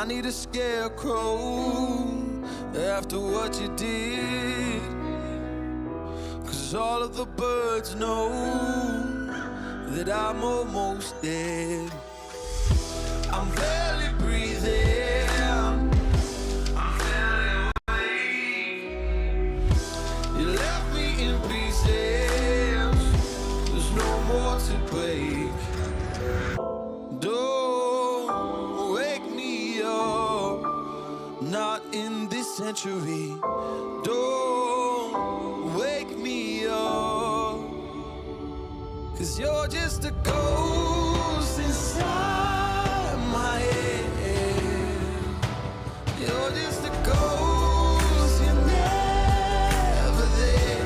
need a scarecrow after what you did, 'cause all of the birds know that I'm almost dead. I'm barely breathing, I'm barely awake. You left me in pieces, there's no more to break. Don't wake me up, not in this century. Don't wake me up, 'cause you're just a ghost inside my head. You're just a ghost, you're never there.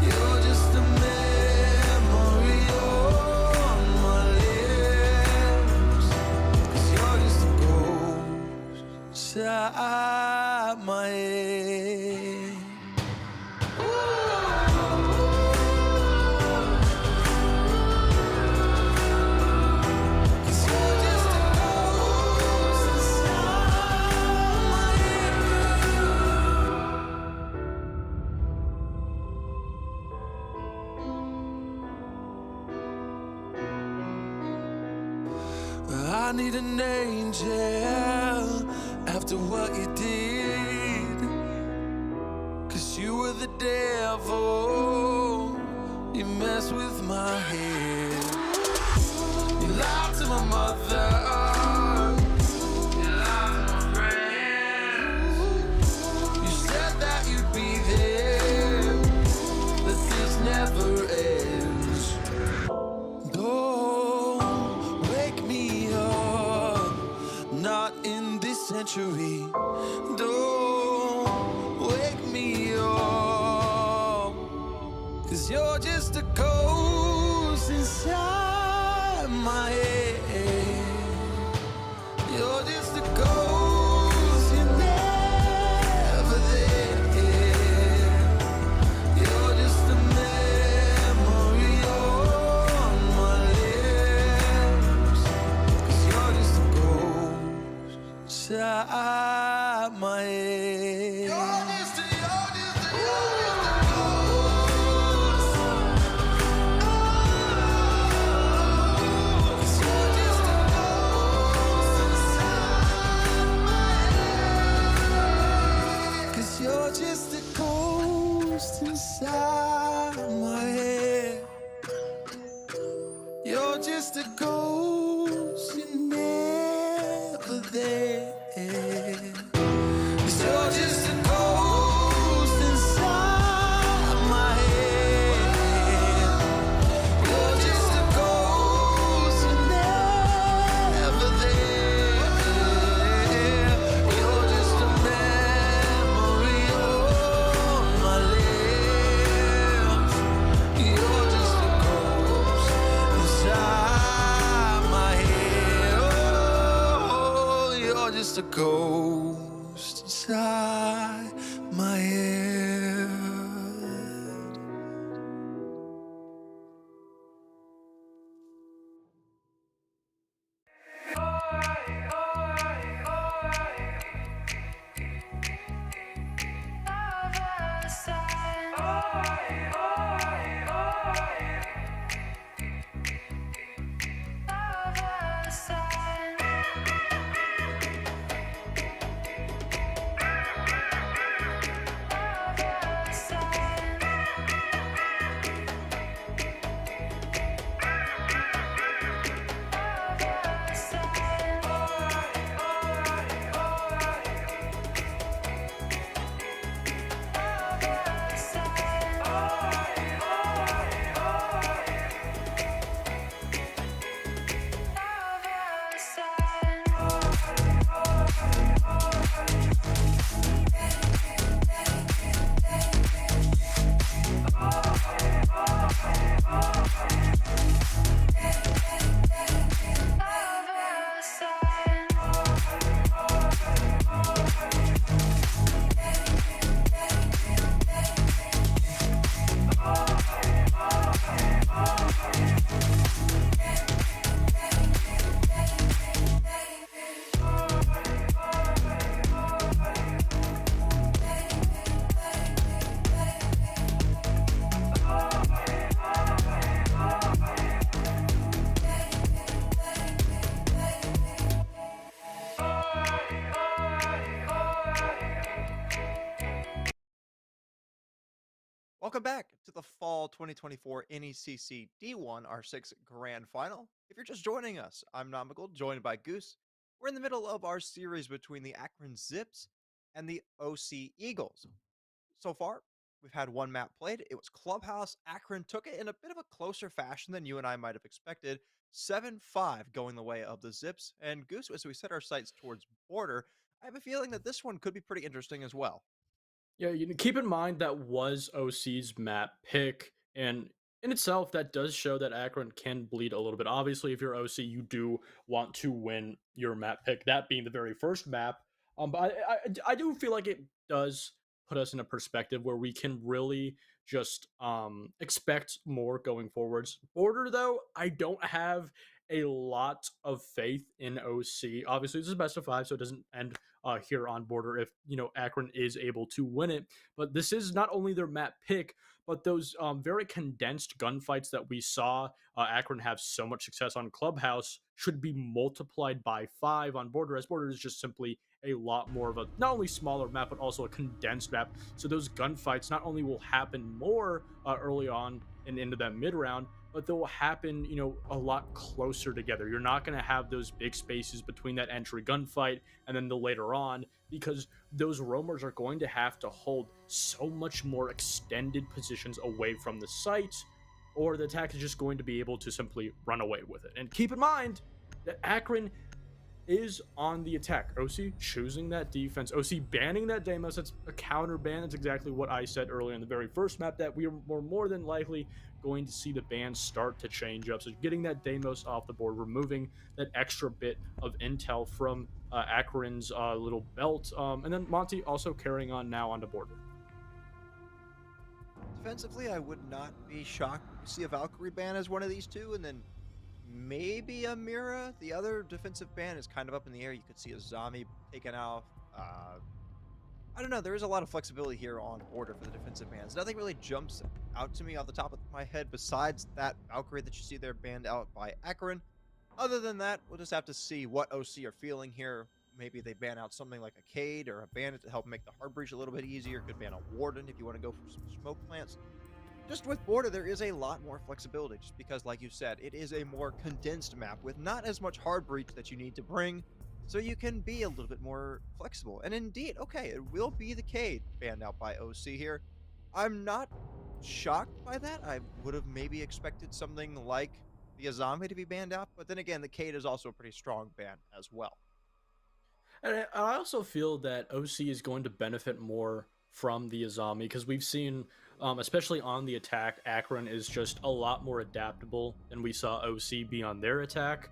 You're just a memory on my lips, 'cause you're just a ghost inside my head. I need an angel after what you did, 'cause you were the devil, you messed with my head. You lied to my mother, you lied to my friends. You said that you'd be there, but this never ends. Don't wake me up, not in this century. Don't wake me up, 'cause you're just a ghost inside my head. You're just a ghost, you're never there. You're just a memory on my lips, 'cause you're just a ghost inside my head. You're just a ghost. You're just a ghost inside my head. You're just a ghost, you're never there. 'Cause you're just a ghost inside my head. You're just a ghost, you're never there. You're just a memory on my lips. You're just a ghost inside my head. Oh, you're just a ghost inside my head. Welcome back to the Fall 2024 NECC D1 R6 Grand Final. If you're just joining us, I'm Nomical, joined by Goose. We're in the middle of our series between the Akron Zips and the OC Eagles. So far, we've had one map played. It was Clubhouse. Akron took it in a bit of a closer fashion than you and I might have expected. 7-5 going the way of the Zips. And Goose, as we set our sights towards Border, I have a feeling that this one could be pretty interesting as well. Yeah, keep in mind that was OC's map pick, and in itself, that does show that Akron can bleed a little bit. Obviously, if you're OC, you do want to win your map pick, that being the very first map. But I do feel like it does put us in a perspective where we can really just expect more going forwards. Border, though, I don't have a lot of faith in OC. Obviously, this is best of five, so it doesn't end here on Border if Akron is able to win it. But this is not only their map pick, but those very condensed gunfights that we saw Akron have so much success on Clubhouse should be multiplied by 5 on Border, as Border is just simply a lot more of a not only smaller map but also a condensed map. So those gunfights not only will happen more early on and into that mid round, but they'll happen, a lot closer together. You're not going to have those big spaces between that entry gunfight and then the later on, because those roamers are going to have to hold so much more extended positions away from the site, or the attack is just going to be able to simply run away with it. And keep in mind that Akron is on the attack. OC choosing that defense. OC banning that Deimos. That's a counter ban. That's exactly what I said earlier in the very first map, that we were more than likely going to see the ban start to change up. So getting that Deimos off the board, removing that extra bit of intel from Akron's little belt. And then Monty also carrying on now onto border. Defensively, I would not be shocked to see a Valkyrie ban as one of these two, and then maybe a Mira. The other defensive ban is kind of up in the air. You could see a zombie taken off. I don't know. There is a lot of flexibility here on Border for the defensive bans. Nothing really jumps out to me off the top of my head besides that Valkyrie that you see there banned out by Akron. Other than that, we'll just have to see what OC are feeling here. Maybe they ban out something like a Cade or a Bandit to help make the hard breach a little bit easier. Could ban a Warden if you want to go for some smoke plants. Just with Border, there is a lot more flexibility, just because, like you said, it is a more condensed map with not as much hard breach that you need to bring, so you can be a little bit more flexible. And indeed, okay, it will be the Cade banned out by OC here. I'm not shocked by that. I would have maybe expected something like the Azami to be banned out, but then again, the Cade is also a pretty strong ban as well. And I also feel that OC is going to benefit more from the Azami because we've seen, especially on the attack, Akron is just a lot more adaptable than we saw OC be on their attack.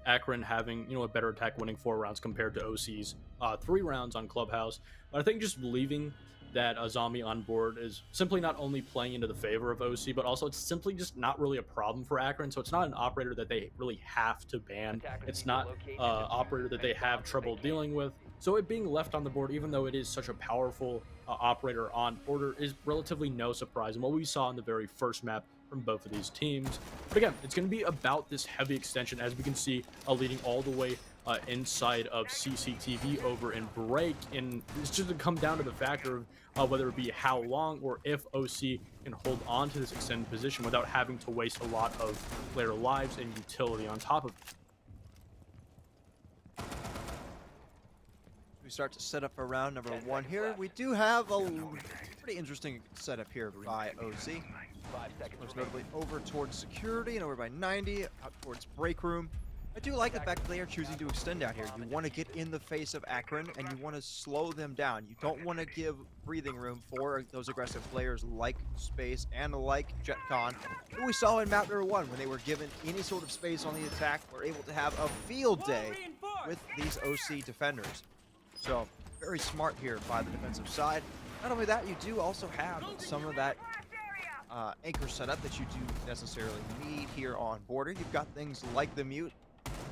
Akron having a better attack, winning 4 rounds compared to OC's 3 rounds on Clubhouse. But I think just leaving that Azami on board is simply not only playing into the favor of OC, but also it's simply just not really a problem for Akron. So it's not an operator that they really have to ban. It's not operator that they have trouble dealing with. So it being left on the board, even though it is such a powerful operator on border, is relatively no surprise. And what we saw in the very first map from both of these teams. But again, it's going to be about this heavy extension, as we can see, leading all the way inside of CCTV over in break. And it's just to come down to the factor of whether it be how long or if OC can hold on to this extended position without having to waste a lot of player lives and utility on top of it. We start to set up for round number 1 here. We do have a pretty interesting setup here by OC. Most notably over towards security and over by 90, out towards break room. I do like the fact that they are choosing to extend out here. You want to get in the face of Akron and you want to slow them down. You don't want to give breathing room for those aggressive players like Space and like JetCon, who we saw in map number 1 when they were given any sort of space on the attack, were able to have a field day with these OC defenders. So very smart here by the defensive side. Not only that, you do also have some of that anchor setup that you do necessarily need here on border. You've got things like the mute,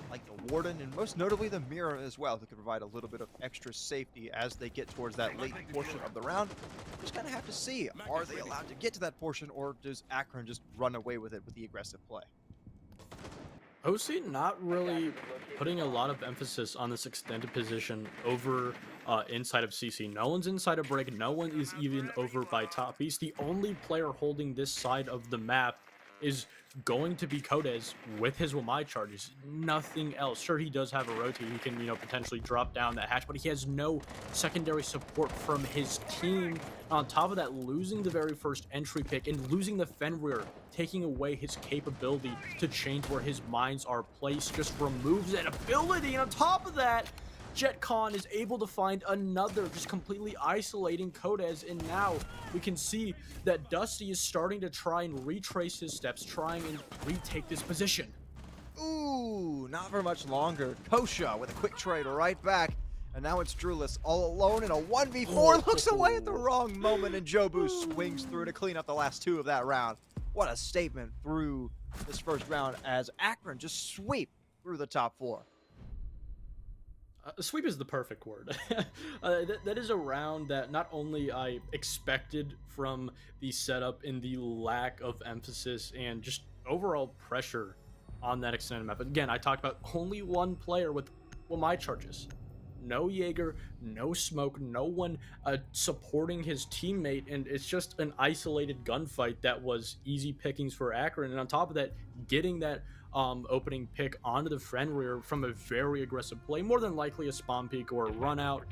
like the warden, and most notably the mirror as well, that can provide a little bit of extra safety as they get towards that late portion of the round. Just kind of have to see, are they allowed to get to that portion, or does Akron just run away with it with the aggressive play? OC not really putting a lot of emphasis on this extended position over inside of CC. No one's inside of break. No one is even over by top piece. The only player holding this side of the map is going to be Codes with his Wamai charges. Nothing else. Sure, he does have a rotate. He can, potentially drop down that hatch, but he has no secondary support from his team. On top of that, losing the very first entry pick and losing the Fenrir, taking away his capability to change where his mines are placed, just removes that ability. And on top of that, JetCon is able to find another, just completely isolating Codes, and now we can see that Dusty is starting to try and retrace his steps, trying and retake this position. Ooh, not for much longer. Kosha with a quick trade right back. And now it's Drewless all alone in a 1v4. Looks away at the wrong moment, and Jobu swings through to clean up the last two of that round. What a statement through this first round as Akron just sweep through the top four. Sweep is the perfect word. That is a round that not only I expected from the setup and the lack of emphasis and just overall pressure on that extended map. But again, I talked about only one player with my charges. No Jaeger, no smoke, no one supporting his teammate, and it's just an isolated gunfight that was easy pickings for Akron. And on top of that, getting that opening pick onto the Fenrir from a very aggressive play, more than likely a spawn peek or a run out,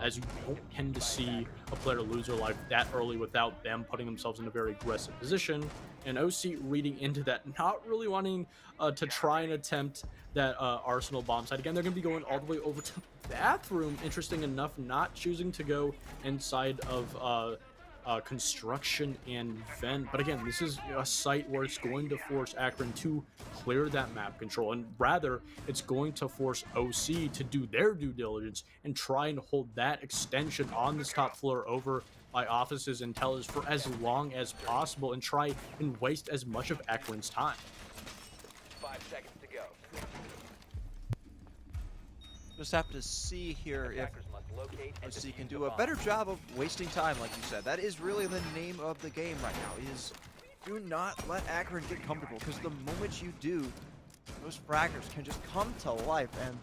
as you don't tend to see a player lose their life that early without them putting themselves in a very aggressive position. And OC reading into that, not really wanting to try and attempt that Arsenal bomb site. Again, they're going to be going all the way over to the bathroom, interesting enough, not choosing to go inside of construction and vent. But again, this is a site where it's going to force Akron to clear that map control, and rather it's going to force OC to do their due diligence and try and hold that extension on this top floor over by offices and tellers for as long as possible and try and waste as much of Akron's time. 5 seconds to go. Just have to see here if Attackers must locate and OC can defuse do the a bomb. better job of wasting time, like you said. That is really the name of the game right now, is do not let Akron get comfortable, because the moment you do, those fraggers can just come to life and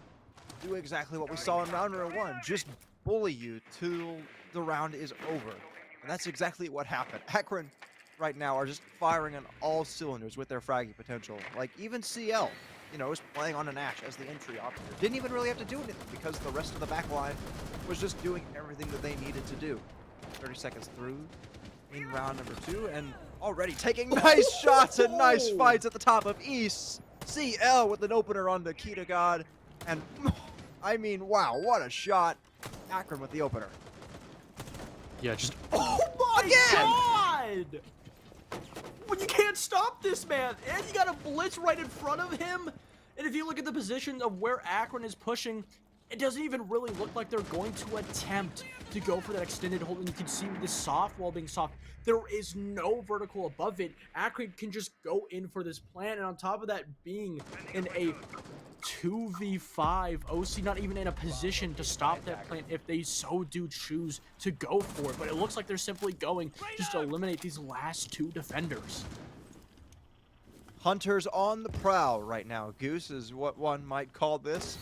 do exactly what we saw in round number one. Just bully you till the round is over. And that's exactly what happened. Akron right now are just firing on all cylinders with their fraggy potential. Like even CL, is playing on an Ash as the entry operator. Didn't even really have to do anything because the rest of the back line was just doing everything that they needed to do. 30 seconds through in round number two, and already taking nice shots and nice fights at the top of East. CL with an opener on the Kita God. And I mean, wow, what a shot. Akron with the opener. Yeah, just Oh my God! Well, you can't stop this man, and you got a blitz right in front of him. And if you look at the position of where Akron is pushing, it doesn't even really look like they're going to attempt to go for that extended hold. And you can see with the soft wall being soft, there is no vertical above it. Akron can just go in for this plan, and on top of that, being in a 2v5, OC not even in a position to stop that plan if they so do choose to go for it. But it looks like they're simply going just to eliminate these last two defenders. Hunters on the prowl right now. Goose is what one might call this.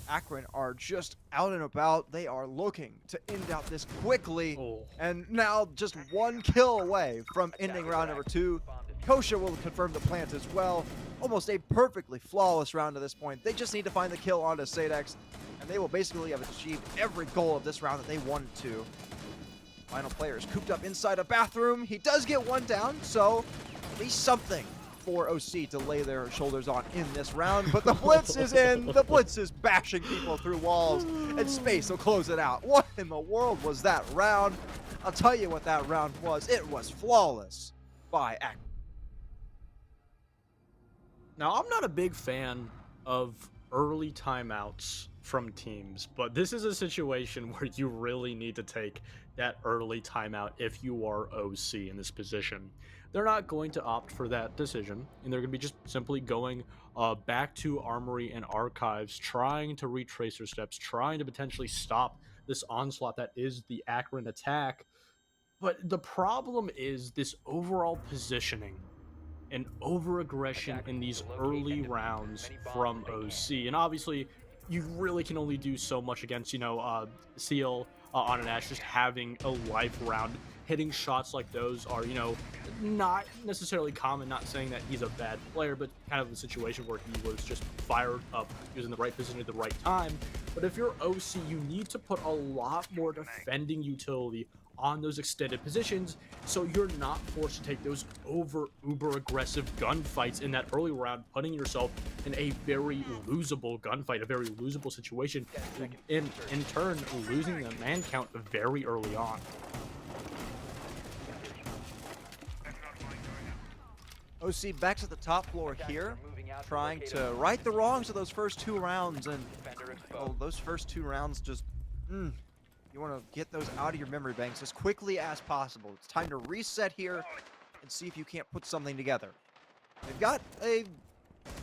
Akron are just out and about. They are looking to end out this quickly. And now just one kill away from ending round number two. Kosha will confirm the plant as well. Almost a perfectly flawless round to this point. They just need to find the kill onto Sadex, and they will basically have achieved every goal of this round that they wanted to. Final player is cooped up inside a bathroom. He does get one down, so at least something for OC to lay their shoulders on in this round. But the blitz is in. The blitz is bashing people through walls, and space will close it out. What in the world was that round? I'll tell you what that round was. It was flawless by Akron. Now, I'm not a big fan of early timeouts from teams, but this is a situation where you really need to take that early timeout if you are OC in this position. They're not going to opt for that decision, and they're going to be just simply going back to Armory and Archives, trying to retrace their steps, trying to potentially stop this onslaught that is the Akron attack. But the problem is this overall positioning and over aggression in these early rounds from OC. And obviously, you really can only do so much against, Seal on an Ash, just having a life round. Hitting shots like those are, not necessarily common. Not saying that he's a bad player, but kind of a situation where he was just fired up. He was in the right position at the right time. But if you're OC, you need to put a lot more defending utility on those extended positions, so you're not forced to take those uber aggressive gunfights in that early round, putting yourself in a very losable gunfight, a very losable situation, in turn losing the man count very early on. OC back to the top floor here, trying to right the wrongs of those first 2 rounds, and those first 2 rounds just you want to get those out of your memory banks as quickly as possible. It's time to reset here and see if you can't put something together. They've got a,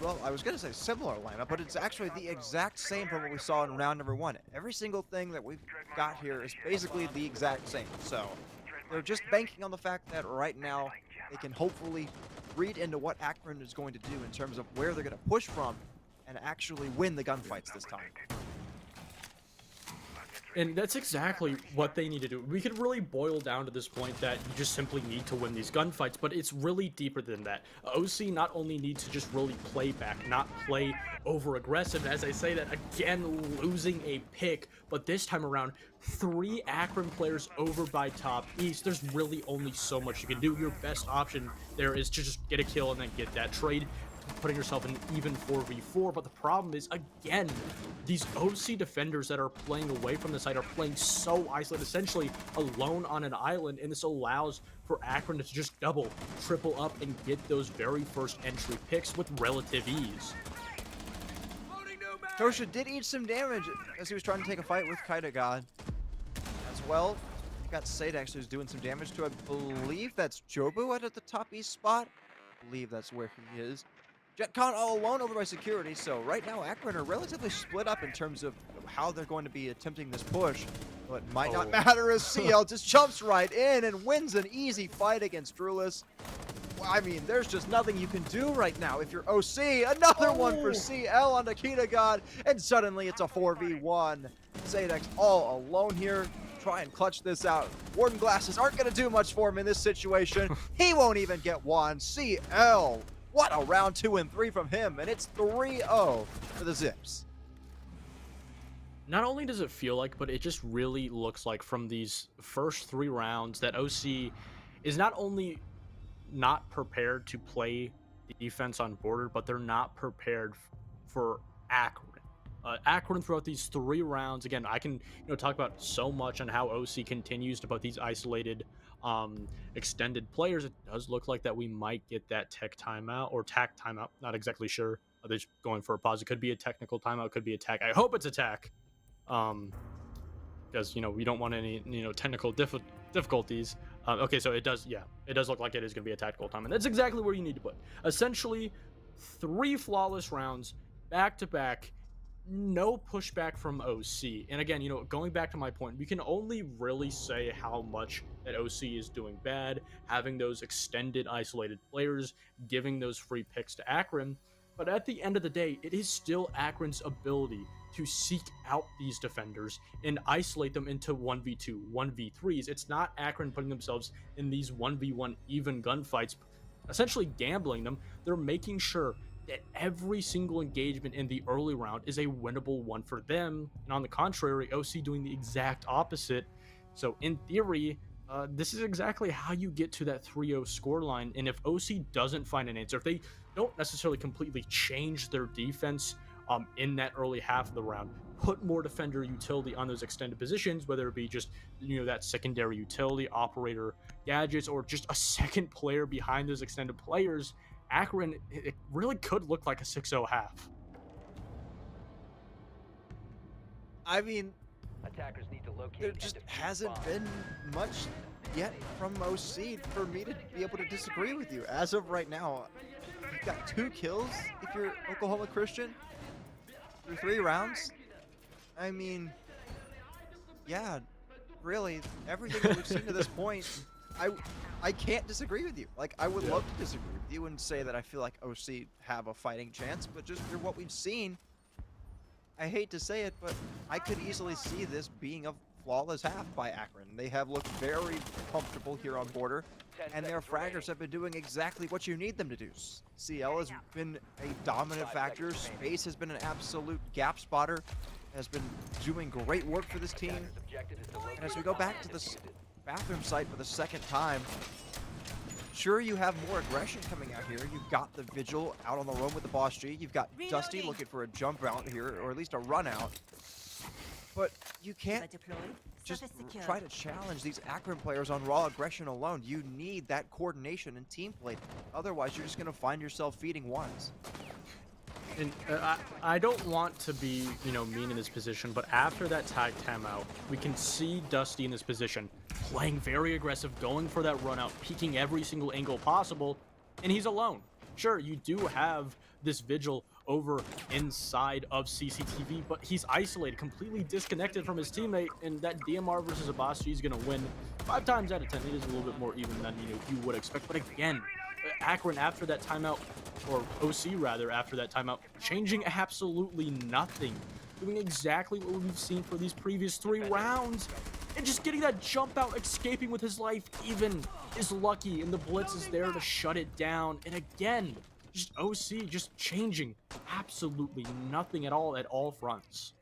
well, I was going to say similar lineup, but it's actually the exact same from what we saw in round number 1. Every single thing that we've got here is basically the exact same. So they're just banking on the fact that right now they can hopefully read into what Akron is going to do in terms of where they're going to push from and actually win the gunfights this time. And that's exactly what they need to do. We could really boil down to this point that you just simply need to win these gunfights, but it's really deeper than that. OC not only needs to just really play back, not play over aggressive, as I say that again, losing a pick, but this time around, 3 Akron players over by top east. There's really only so much you can do. Your best option there is to just get a kill and then get that trade, putting yourself in an even 4v4, but the problem is, again, these OC defenders that are playing away from the site are playing so isolated, essentially alone on an island, and this allows for Akron to just double, triple up, and get those very first entry picks with relative ease. Tosha did eat some damage as he was trying to take a fight with Kaida God as well. You got Sadex who's doing some damage to, I believe that's Jobu at the top east spot. I believe that's where he is. JetCon all alone over by security, so right now Akron are relatively split up in terms of how they're going to be attempting this push. But it might not matter as CL just jumps right in and wins an easy fight against Drulis. Well, I mean, there's just nothing you can do right now if you're OC. Another one for CL on Nikita God, and suddenly it's a 4v1. Zadex all alone here. Try and clutch this out. Warden glasses aren't going to do much for him in this situation. He won't even get one. CL. What a round 2 and 3 from him, and it's 3-0 for the Zips. Not only does it feel like, but it just really looks like from these first 3 rounds that OC is not only not prepared to play defense on border, but they're not prepared for Akron. Akron throughout these 3 rounds, again, I can talk about so much on how OC continues to put these isolated extended players. It does look like that we might get that tech timeout or tack timeout. Not exactly sure. They're just going for a pause. It could be a technical timeout, could be a tack. I hope it's a tack, because we don't want any technical difficulties. Okay, so it does look like it is going to be a tactical time, and that's exactly where you need to put. Essentially, 3 flawless rounds back to back. No pushback from OC. And again, going back to my point, we can only really say how much that OC is doing bad, having those extended isolated players, giving those free picks to Akron. But at the end of the day, it is still Akron's ability to seek out these defenders and isolate them into 1v2, 1v3s. It's not Akron putting themselves in these 1v1 even gunfights, essentially gambling them. They're making sure that every single engagement in the early round is a winnable one for them, and on the contrary, OC doing the exact opposite. So in theory, this is exactly how you get to that 3-0 scoreline. And if OC doesn't find an answer, if they don't necessarily completely change their defense in that early half of the round, put more defender utility on those extended positions, whether it be just that secondary utility, operator gadgets, or just a second player behind those extended players, Akron, it really could look like a 6-0 half. I mean, Attackers need to locate there and just defuse hasn't bombs. been much yet from OC for me to be able to disagree with you. As of right now, you've got 2 kills if you're Oklahoma Christian through 3 rounds. I mean, yeah, really, everything that we've seen to this point I can't disagree with you. Like, I would love to disagree with you and say that I feel like OC have a fighting chance, but just through what we've seen, I hate to say it, but I could easily see this being a flawless half by Akron. They have looked very comfortable here on border, and their fraggers have been doing exactly what you need them to do. CL has been a dominant factor. Space has been an absolute gap spotter, has been doing great work for this team. And as we go back to this bathroom site for the second time, sure, you have more aggression coming out here. You've got the Vigil out on the roam with the Boss G. You've got Dusty looking for a jump out here, or at least a run out. But you can't just try to challenge these Akron players on raw aggression alone. You need that coordination and team play. Otherwise, you're just going to find yourself feeding ones. And I don't want to be, mean in this position, but after that tag timeout, we can see Dusty in this position, playing very aggressive, going for that run out, peeking every single angle possible, and he's alone. Sure, you do have this Vigil over inside of CCTV, but he's isolated, completely disconnected from his teammate, and that DMR versus a Boss G is going to win 5 times out of 10. It is a little bit more even than you would expect, but again, Akron after that timeout, or OC rather, after that timeout, changing absolutely nothing, doing exactly what we've seen for these previous 3 rounds, and just getting that jump out, escaping with his life even is lucky, and the blitz is there to shut it down. And again, just OC just changing absolutely nothing at all fronts.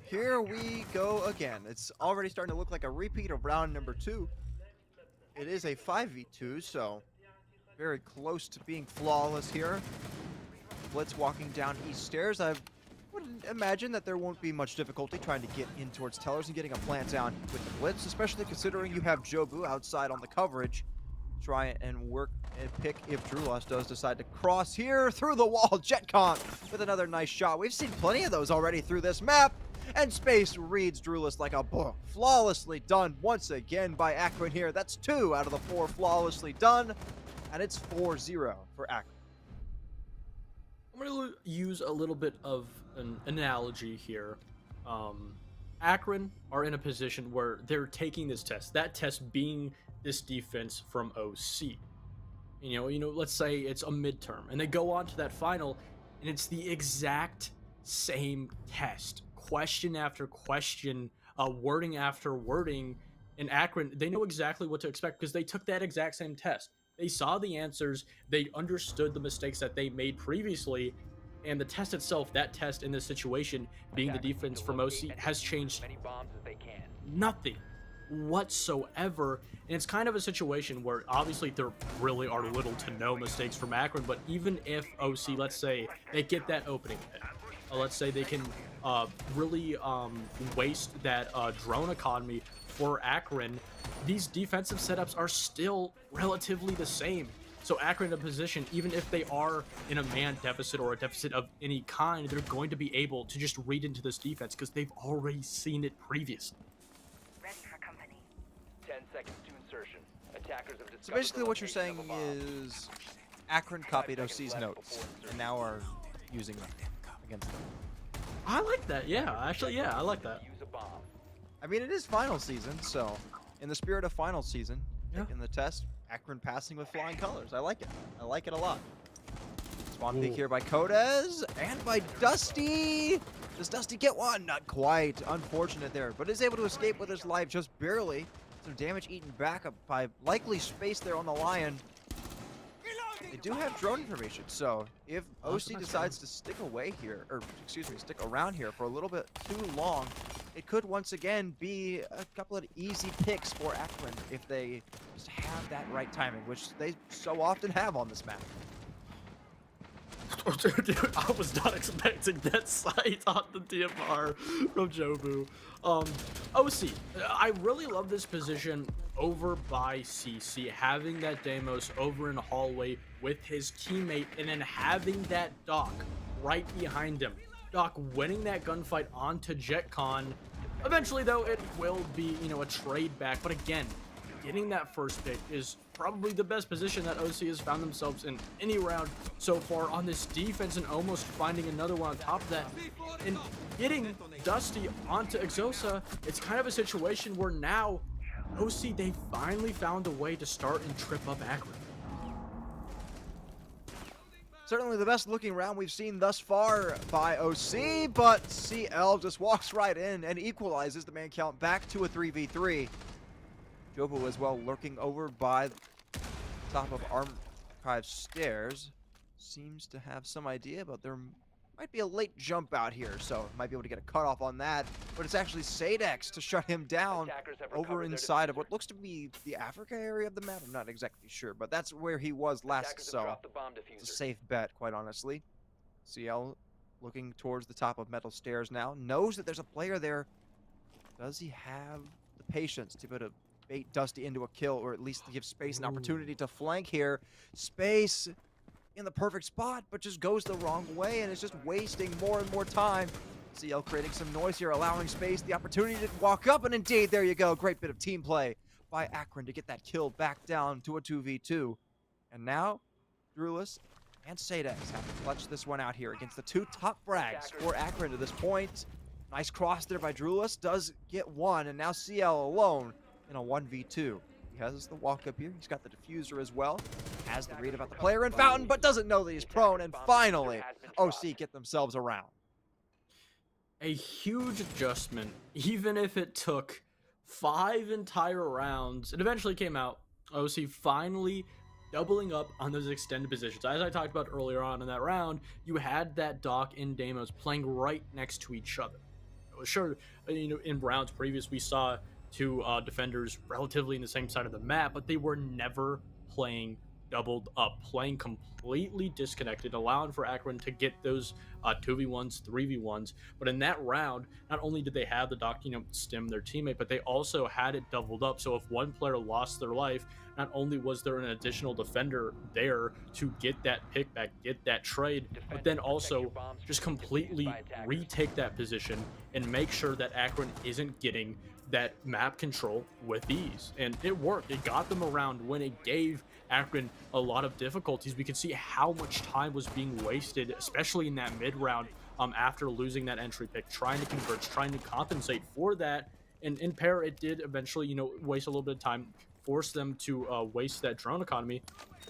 Here we go again. It's already starting to look like a repeat of round number 2. It is a 5v2, so very close to being flawless here. Blitz walking down east stairs. I would imagine that there won't be much difficulty trying to get in towards Tellers and getting a plant down with the Blitz, especially considering you have Jobu outside on the coverage. Try and work and pick if Drulos does decide to cross here through the wall. JetCon with another nice shot. We've seen plenty of those already through this map. And Space reads Drulos like a book. Flawlessly done once again by Akron here. That's 2 out of the 4 flawlessly done. And it's 4-0 for Akron. I'm going to use a little bit of an analogy here. Akron are in a position where they're taking this test. That test being this defense from OC. Let's say it's a midterm, and they go on to that final, and it's the exact same test. Question after question, wording after wording. In Akron, they know exactly what to expect because they took that exact same test. They saw the answers, they understood the mistakes that they made previously, and the test itself, that test in this situation, being the defense from OC, has changed nothing whatsoever. And it's kind of a situation where obviously there really are little to no mistakes from Akron, but even if OC, let's say they get that opening hit, let's say they can really waste that drone economy for Akron, these defensive setups are still relatively the same. So Akron in a position, even if they are in a man deficit or a deficit of any kind, they're going to be able to just read into this defense because they've already seen it previously. Ready for company. 10 seconds to insertion. Attackers have So basically what you're saying is Akron copied OC's notes and now are using them against them. I like that. Yeah, actually, yeah, I like that. Use a bomb. I mean, it is final season, so in the spirit of final season, in the test, Akron passing with flying colors. I like it. I like it a lot. Spawn peek here by Kodez and by Dusty. Does Dusty get one? Not quite. Unfortunate there, but is able to escape with his life just barely. Some damage eaten back up by likely Space there on the Lion. They do have drone information, so if OC decides to stick away here, or excuse me, stick around here for a little bit too long, it could once again be a couple of easy picks for Akron if they just have that right timing, which they so often have on this map. Dude, I was not expecting that sight on the DMR from Jobu. OC, I really love this position over by CC, having that Deimos over in the hallway with his teammate, and then having that Doc right behind him. Doc winning that gunfight onto JetCon. Eventually, though, it will be, a trade back, but again, getting that first pick is probably the best position that OC has found themselves in any round so far on this defense, and almost finding another one on top of that. And getting Dusty onto Exosa, it's kind of a situation where now OC, they finally found a way to start and trip up Akron. Certainly the best looking round we've seen thus far by OC, but CL just walks right in and equalizes the man count back to a 3v3. Jobu as well lurking over by the top of Archive stairs. Seems to have some idea, but there might be a late jump out here, so might be able to get a cutoff on that. But it's actually Sadex to shut him down over inside of what looks to be the Africa area of the map. I'm not exactly sure, but that's where he was last, so it's a safe bet, quite honestly. CL looking towards the top of metal stairs now. Knows that there's a player there. Does he have the patience to be able to bait Dusty into a kill, or at least give Space an opportunity to flank here? Space in the perfect spot, but just goes the wrong way, and it's just wasting more and more time. CL creating some noise here, allowing Space the opportunity to walk up, and indeed, there you go. Great bit of team play by Akron to get that kill back down to a 2v2. And now, Drulis and Sadex have to clutch this one out here against the two top frags for Akron to this point. Nice cross there by Drulis, does get one, and now CL alone in a 1v2. He has the walk up here. He's got the diffuser as well. Has the read about the player in Fountain, but doesn't know that he's prone. And finally, OC get themselves around. A huge adjustment, even if it took 5 entire rounds. It eventually came out. OC finally doubling up on those extended positions. As I talked about earlier on in that round, you had that Doc and Deimos playing right next to each other. Sure, in rounds previous, we saw two defenders relatively in the same side of the map, but they were never playing doubled up, playing completely disconnected, allowing for Akron to get those 2v1s, 3v1s. But in that round, not only did they have the Doc, stim their teammate, but they also had it doubled up. So if one player lost their life, not only was there an additional defender there to get that pick back, get that trade, but then also just completely retake that position and make sure that Akron isn't getting that map control with ease. And it worked. It got them around when it gave Akron a lot of difficulties. We could see how much time was being wasted, especially in that mid round, after losing that entry pick, trying to converge, trying to compensate for that. And in pair, it did eventually, waste a little bit of time, force them to waste that drone economy.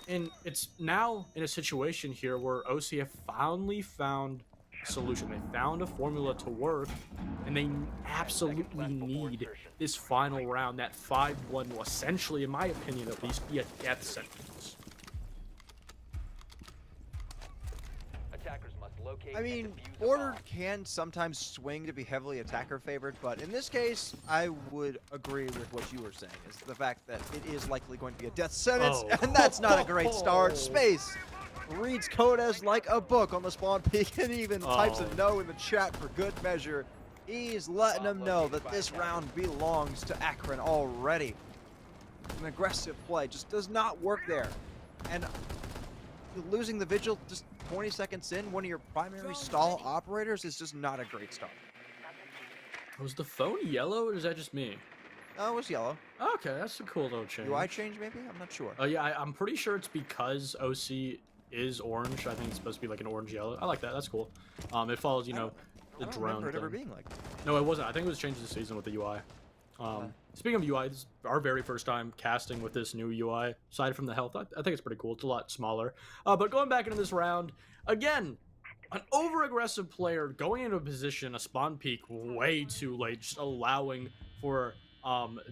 And it's now in a situation here where OC have finally found a solution. They found a formula to work, and they absolutely need this final round. That 5-1 will essentially, in my opinion at least, be a death sentence. I mean, Order can sometimes swing to be heavily attacker favored, but in this case, I would agree with what you were saying, is the fact that it is likely going to be a death sentence, and that's not a great start. Space reads Codes like a book on the spawn peak and even types a no in the chat for good measure. He's letting them know that this round belongs to Akron already. An aggressive play just does not work there. And losing the Vigil just 20 seconds in, one of your primary stall operators, is just not a great start. Was the phone yellow, or is that just me? Oh, it was yellow. Okay, that's a cool little change. UI change, maybe? I'm not sure. Oh, yeah, I'm pretty sure it's because OC is orange. I think it's supposed to be like an orange-yellow. I like that. That's cool. It follows, the drone I don't remember it ever being like that. No, it wasn't. I think it was changed this season with the UI. Speaking of UI, this is our very first time casting with this new UI. Aside from the health, I think it's pretty cool. It's a lot smaller. But going back into this round, again, an over-aggressive player going into a position, a spawn peak, way too late, just allowing for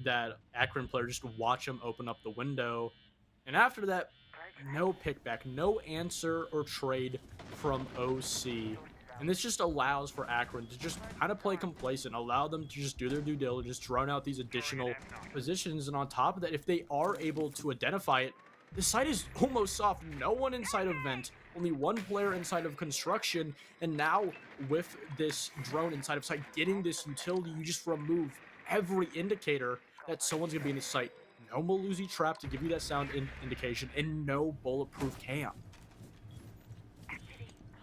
that Akron player just to watch him open up the window. And after that, no pickback, no answer or trade from OC. And this just allows for Akron to just kind of play complacent, allow them to just do their due diligence, to run out these additional positions. And on top of that, if they are able to identify it, the site is almost soft. No one inside of vent, only one player inside of construction. And now with this drone inside of site getting this utility, you just remove every indicator that someone's gonna be in the site. No Maluzi trap to give you that sound indication, and no bulletproof cam.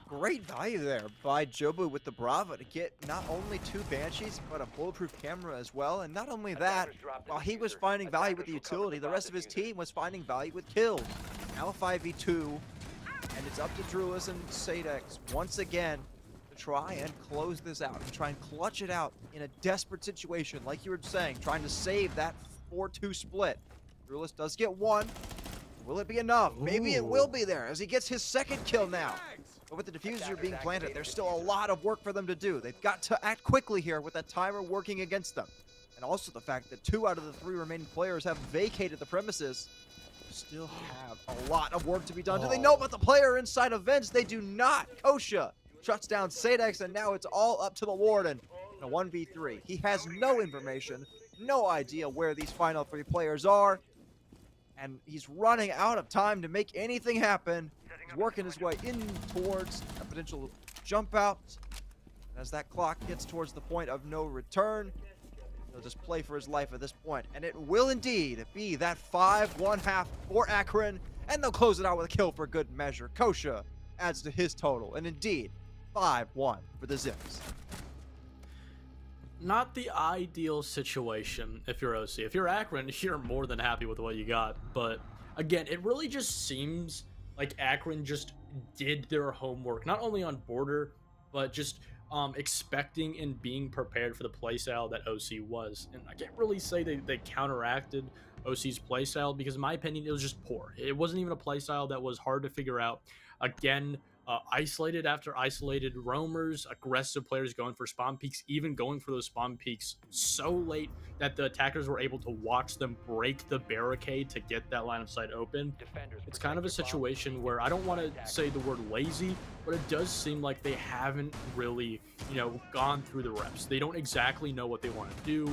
Great value there by Jobu with the Brava to get not only 2 Banshees, but a bulletproof camera as well. And not only that, while he was finding value with the utility, the rest of his team was finding value with kills. Now a 5v2, and it's up to Drulis and Sadex once again to try and close this out, and try and clutch it out in a desperate situation, like you were saying, trying to save that 4-2 split. Rulis does get one. Will it be enough? Maybe it will be there as he gets his second kill now. But with the diffuser being planted, there's still a lot of work for them to do. They've got to act quickly here with that timer working against them. And also the fact that 2 out of the 3 remaining players have vacated the premises. Still have a lot of work to be done. Do they know about the player inside of Vents? They do not. Kosha shuts down Sadex, and now it's all up to the Warden in a 1v3. He has no information, no idea where these final 3 players are, and he's running out of time to make anything happen. He's working his way in towards a potential jump out. As that clock gets towards the point of no return, he'll just play for his life at this point. And it will indeed be that 5-1-1 for Akron, and they'll close it out with a kill for good measure. Kosha adds to his total, and indeed, 5-1 for the Zips. Not the ideal situation if you're OC. If you're Akron, you're more than happy with what you got. But again, it really just seems like Akron just did their homework, not only on border, but just expecting and being prepared for the playstyle that OC was. And I can't really say they counteracted OC's playstyle, because in my opinion, it was just poor. It wasn't even a playstyle that was hard to figure out. Again, isolated after isolated roamers, aggressive players going for spawn peaks, even going for those spawn peaks so late that the attackers were able to watch them break the barricade to get that line of sight open. It's kind of a situation where I don't want to say the word lazy, but it does seem like they haven't really, gone through the reps. They don't exactly know what they want to do.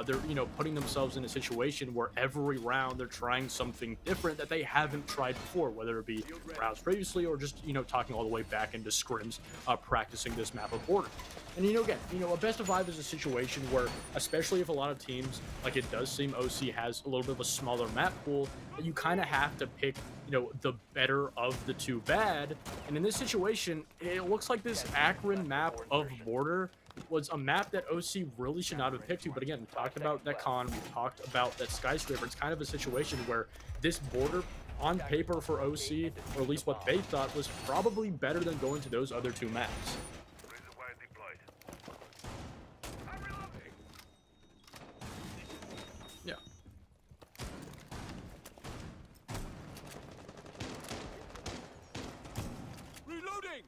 They're, putting themselves in a situation where every round they're trying something different that they haven't tried before, whether it be rounds previously or just, talking all the way back into scrims, practicing this map of border. And again, a best of 5 is a situation where, especially if a lot of teams, like it does seem OC has a little bit of a smaller map pool, you kind of have to pick, the better of the 2 bad. And in this situation, it looks like this Akron map of border was a map that OC really should not have picked to. But again, we talked about that con, we talked about that skyscraper. It's kind of a situation where this border on paper for OC, or at least what they thought, was probably better than going to those other 2 maps. Yeah. Reloading!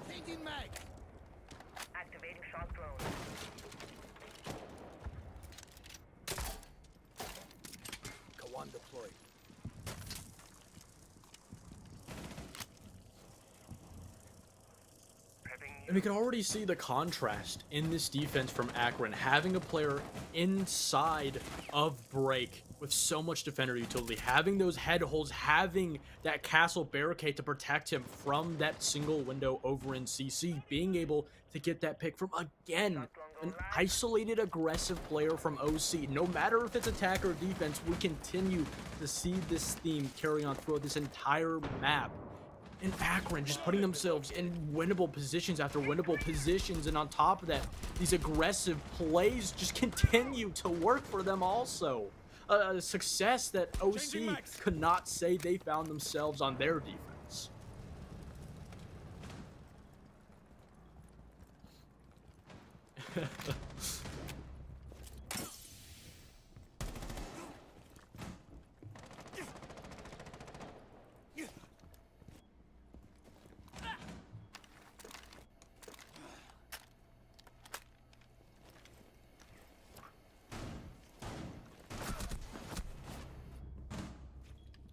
Changing mag! Activating shock drone. Go on deployed. And we can already see the contrast in this defense from Akron, having a player inside of break with so much defender utility, having those head holes, having that castle barricade to protect him from that single window over in CC, being able to get that pick from, again, an isolated aggressive player from OC. No matter if it's attack or defense, we continue to see this theme carry on throughout this entire map. And Akron just putting themselves in winnable positions after winnable positions, and on top of that, these aggressive plays just continue to work for them also. A success that OC could not say they found themselves on their defense.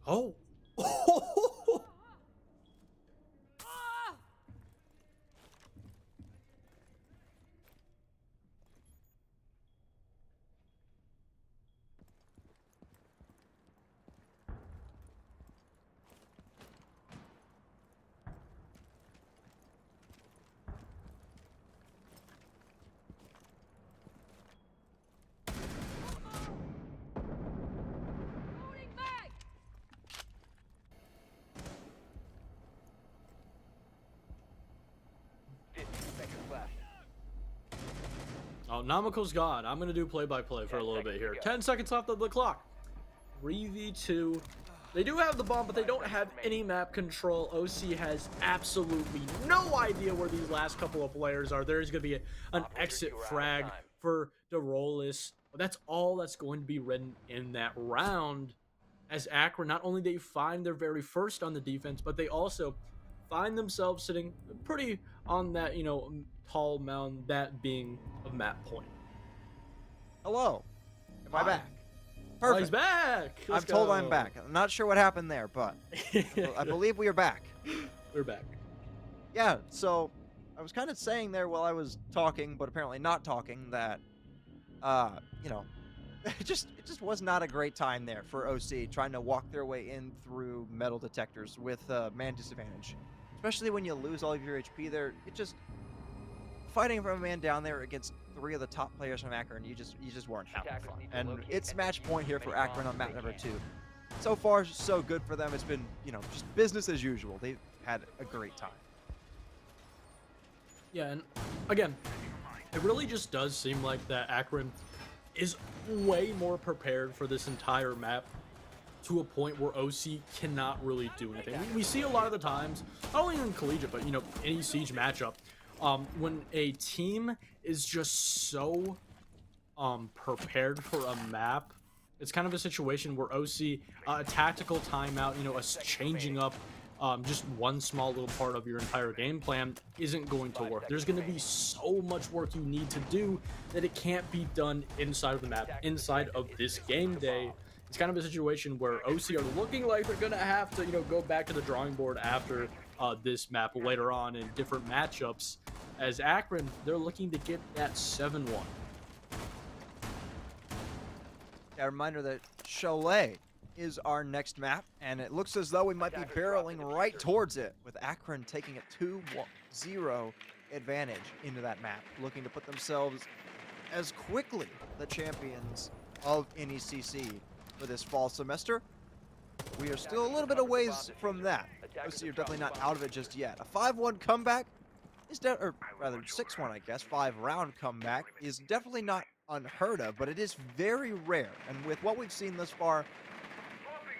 Oh. Oh, Namiko's gone. I'm going to do play-by-play for a little bit here. 10 seconds left on the clock. 3v2. They do have the bomb, but they don't have any map control. OC has absolutely no idea where these last couple of players are. There's going to be an exit frag for Derolis. That's all that's going to be written in that round. As Akron, not only they find their very first on the defense, but they also find themselves sitting pretty on that, you know, tall mound, that being a map point. Hello. Am I back? Oh, Perfect. he's back. I'm told I'm back. I'm not sure what happened there, but I believe we are back. We're back. Yeah, so I was kind of saying there while I was talking, but apparently not talking, that, you know, it just was not a great time there for OC trying to walk their way in through metal detectors with man disadvantage. Especially when you lose all of your HP there, it just fighting from a man down there against 3 of the top players from Akron, you just weren't having fun. And it's match point here for Akron on map number 2. So far, so good for them. It's been, you know, just business as usual. They've had a great time. Yeah, and again, it really just does seem like that Akron is way more prepared for this entire map, to a point where OC cannot really do anything. We see a lot of the times, not only in collegiate, but, you know, any siege matchup, when a team is just so prepared for a map, it's kind of a situation where OC, a tactical timeout, you know, us changing up just one small little part of your entire game plan isn't going to work. There's going to be so much work you need to do that it can't be done inside of the map, inside of this game day. It's kind of a situation where OC are looking like they're going to have to, you know, go back to the drawing board after this map later on in different matchups. As Akron, they're looking to get that 7-1. A reminder that Cholet is our next map, and it looks as though we might be barreling right towards it, with Akron taking a 2-0 advantage into that map, looking to put themselves as quickly the champions of NECC for this fall semester. We are still a little bit of ways from that. OC are definitely not out of it just yet. A 5-1 comeback is or rather 6-1, I guess, 5-round comeback is definitely not unheard of, but it is very rare. And with what we've seen thus far,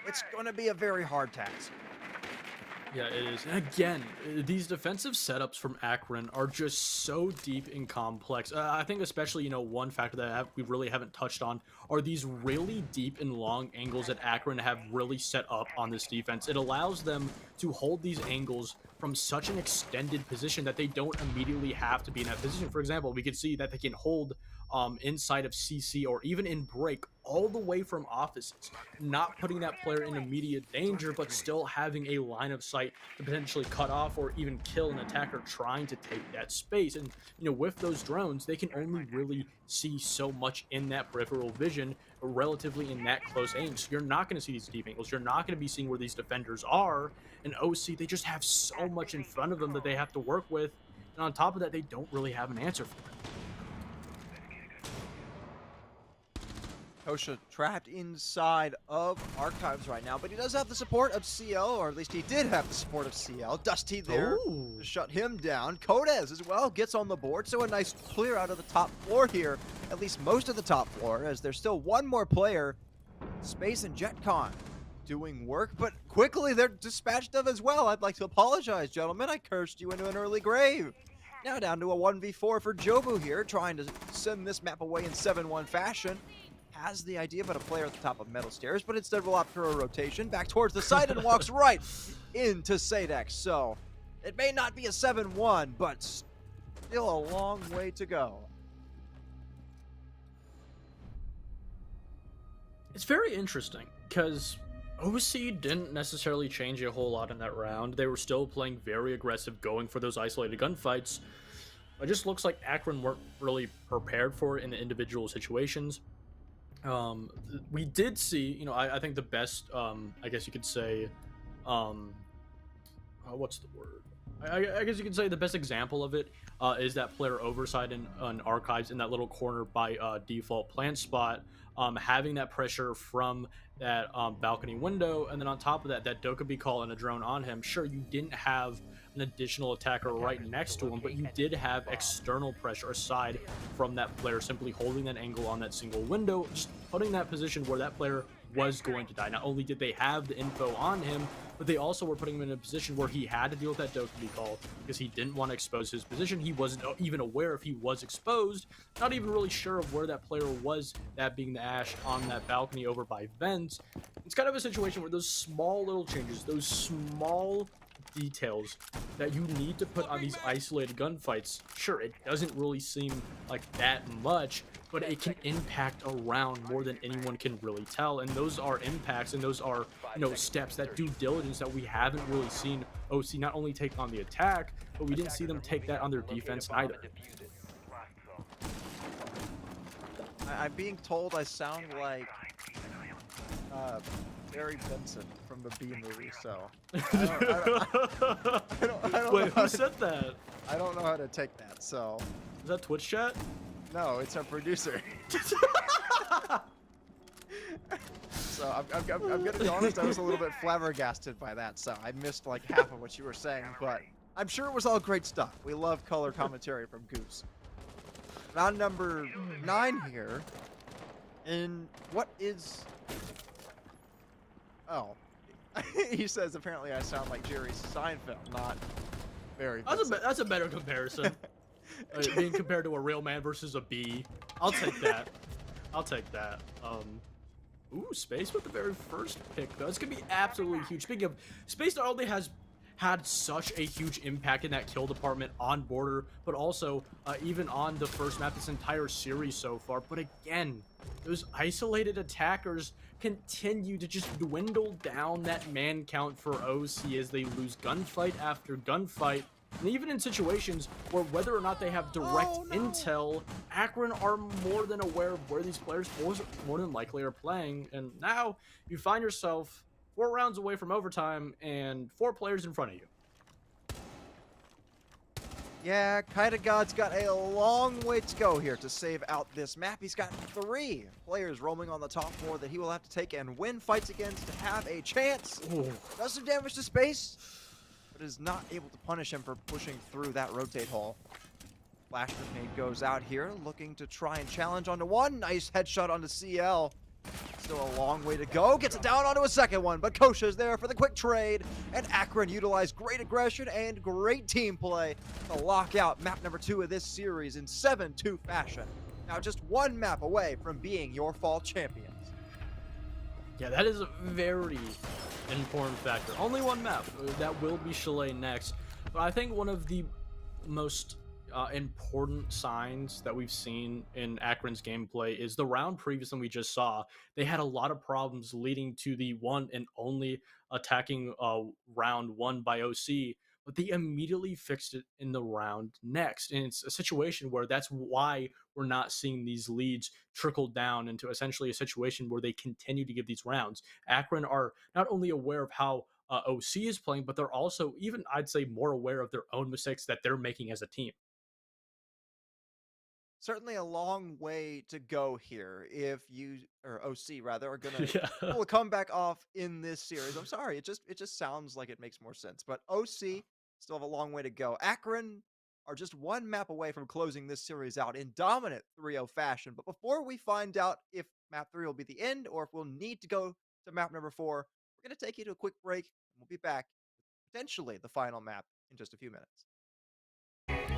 it's going to be a very hard task. Yeah, it is. And again, these defensive setups from Akron are just so deep and complex. I think especially, you know, one factor that we really haven't touched on are these really deep and long angles that Akron have really set up on this defense. It allows them to hold these angles from such an extended position that they don't immediately have to be in that position. For example, we can see that they can hold inside of CC or even in break all the way from offices, not putting that player in immediate danger, but still having a line of sight to potentially cut off or even kill an attacker trying to take that space. And, you know, with those drones, they can only really see so much in that peripheral vision relatively in that close aim. So you're not going to see these deep angles. You're not going to be seeing where these defenders are. And OC, they just have so much in front of them that they have to work with. And on top of that, they don't really have an answer for it. Kosha trapped inside of Archives right now, but he does have the support of CL, or at least he did have the support of CL. Dusty there to shut him down. Kodez as well gets on the board, so a nice clear out of the top floor here, at least most of the top floor, as there's still one more player, Space and JetCon, doing work, but quickly they're dispatched of as well. I'd like to apologize, gentlemen. I cursed you into an early grave. Now down to a 1v4 for Jobu here, trying to send this map away in 7-1 fashion. Has the idea about a player at the top of metal stairs, but instead will opt for a rotation back towards the side and walks right into Sadex. So it may not be a 7-1, but still a long way to go. It's very interesting because OC didn't necessarily change a whole lot in that round. They were still playing very aggressive, going for those isolated gunfights. It just looks like Akron weren't really prepared for it in the individual situations. We did see, you know, I think the best, I guess you could say, what's the word? I guess you could say the best example of it is that player oversight in Archives in that little corner by default plant spot, having that pressure from that balcony window, and then on top of that, that Dokkaebi call and a drone on him. Sure, you didn't have an additional attacker right next to him, but you did have external pressure aside from that player simply holding that angle on that single window, just putting that position where that player was going to die. Not only did they have the info on him, but they also were putting him in a position where he had to deal with that Dokkaebi call because he didn't want to expose his position. He wasn't even aware if he was exposed, not even really sure of where that player was, that being the Ash on that balcony over by vents. It's kind of a situation where those small little changes, those small details that you need to put on these isolated gunfights, sure, it doesn't really seem like that much, but it can impact a round more than anyone can really tell. And those are impacts, and those are, steps, that due diligence that we haven't really seen OC not only take on the attack, but we didn't see them take that on their defense either. I'm being told I sound like Barry Benson from the B movie, so I don't Wait, know how who said that? I don't know how to take that, so Is that Twitch chat? no, it's our producer. So I'm gonna be honest, I was a little bit flabbergasted by that, so I missed like half of what you were saying, but I'm sure it was all great stuff. We love color commentary from Goose. Round number 9 here, and what is... Oh, he says apparently I sound like Jerry Seinfeld, not Barry Benson. That's a better comparison. Being compared to a real man versus a bee. I'll take that. I'll take that. Ooh, Space with the very first pick, though. It's going to be absolutely huge. Speaking of, Space not only has had such a huge impact in that kill department on Border, but also even on the first map this entire series so far. But again, those isolated attackers continue to just dwindle down that man count for OC as they lose gunfight after gunfight. And even in situations where whether or not they have direct intel, Akron are more than aware of where these players more than likely are playing. And now you find yourself 4 rounds away from overtime and 4 players in front of you. Yeah, Kaida God's got a long way to go here to save out this map. He's got 3 players roaming on the top 4 that he will have to take and win fights against to have a chance. Ooh. Does some damage to Space, but is not able to punish him for pushing through that rotate hole. Flash grenade goes out here, looking to try and challenge onto one. Nice headshot onto CL. Still a long way to go. Gets it down onto a second one, but Kosha's there for the quick trade. And Akron utilized great aggression and great team play to lock out map number 2 of this series in 7-2 fashion. Now just 1 map away from being your fall champions. Yeah, that is a very important factor. Only 1 map. That will be Chalet next. But I think one of the most important signs that we've seen in Akron's gameplay is the round previous than we just saw. They had a lot of problems leading to the one and only attacking round won by OC, but they immediately fixed it in the round next. And it's a situation where that's why we're not seeing these leads trickle down into essentially a situation where they continue to give these rounds. Akron are not only aware of how OC is playing, but they're also even, I'd say, more aware of their own mistakes that they're making as a team. Certainly a long way to go here if you, or OC rather, are going to pull a comeback off in this series. I'm sorry, it just sounds like it makes more sense. But OC still have a long way to go. Akron are just 1 map away from closing this series out in dominant 3-0 fashion. But before we find out if map 3 will be the end or if we'll need to go to map number 4, we're going to take you to a quick break. And we'll be back, potentially the final map, in just a few minutes.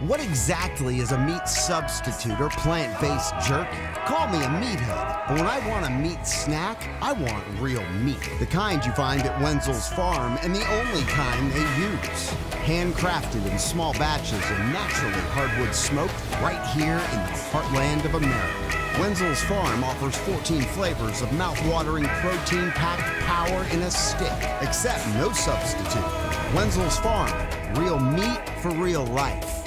What exactly is a meat substitute or plant-based jerky? Call me a meathead, but when I want a meat snack, I want real meat. The kind you find at Wenzel's Farm and the only kind they use. Handcrafted in small batches and naturally hardwood smoked right here in the heartland of America. Wenzel's Farm offers 14 flavors of mouth-watering protein-packed power in a stick, except no substitute. Wenzel's Farm, real meat for real life.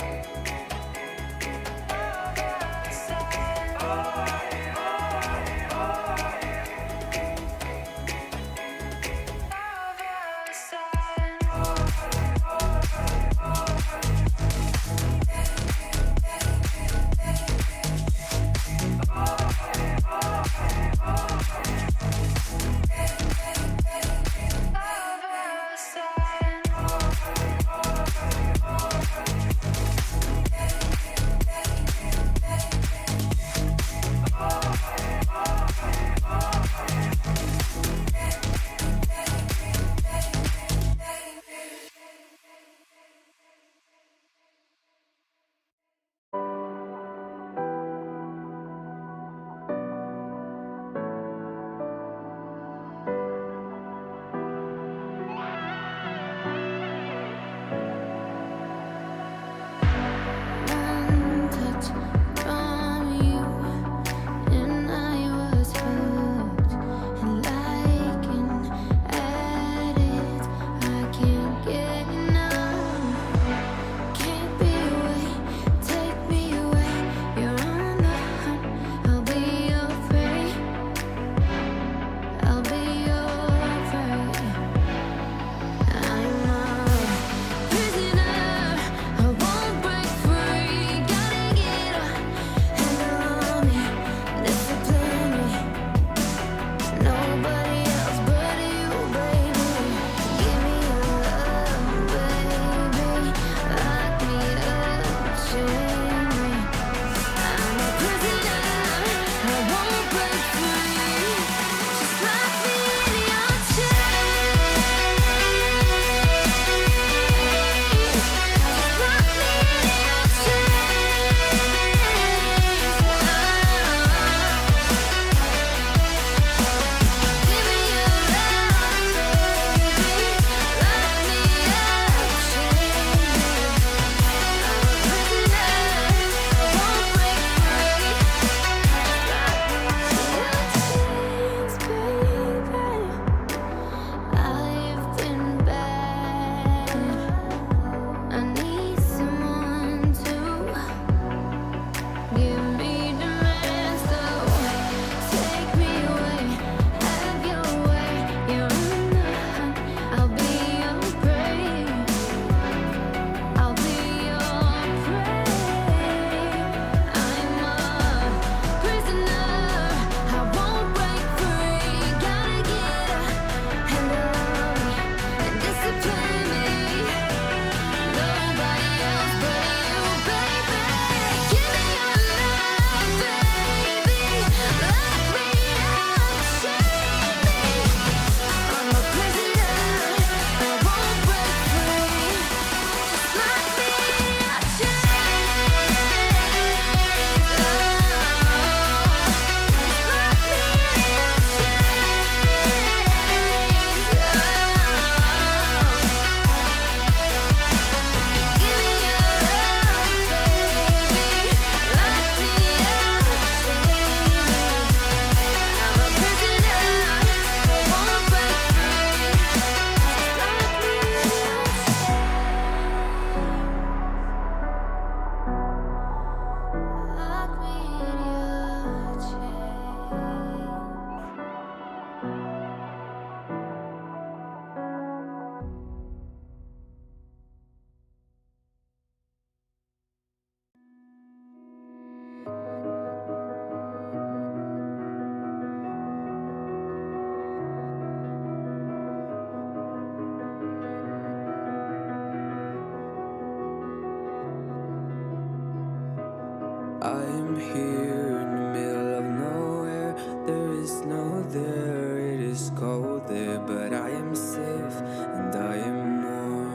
I am here in the middle of nowhere. There is no there, it is cold there, but I am safe and I am warm.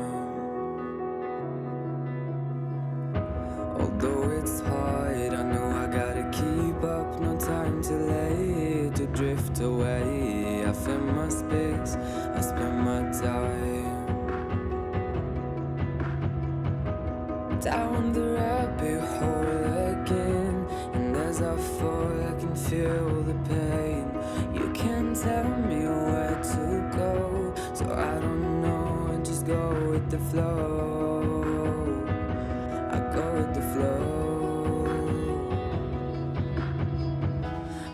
Although it's hard, I know I gotta keep up. No time to lay to drift away. I find my space, I spend my time down the rabbit hole again. And as I fall, I can feel the pain. You can't tell me where to go, so I don't know, I just go with the flow. I go with the flow.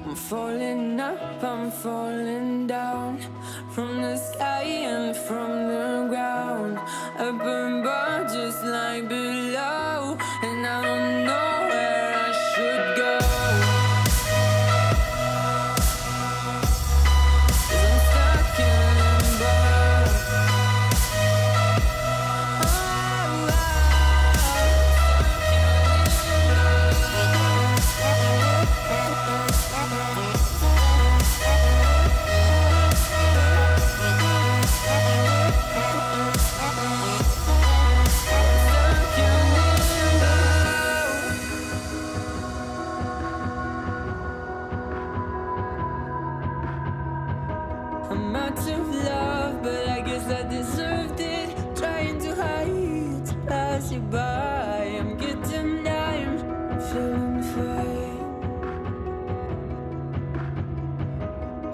I'm falling up, I'm falling down, from the sky and from the ground. Up above, just like below, and I don't know where I should go. 'Cause I'm stuck in limbo. Oh, I'm out of love, but I guess I deserved it. Trying to hide, to pass you by. I'm getting time, feeling fine.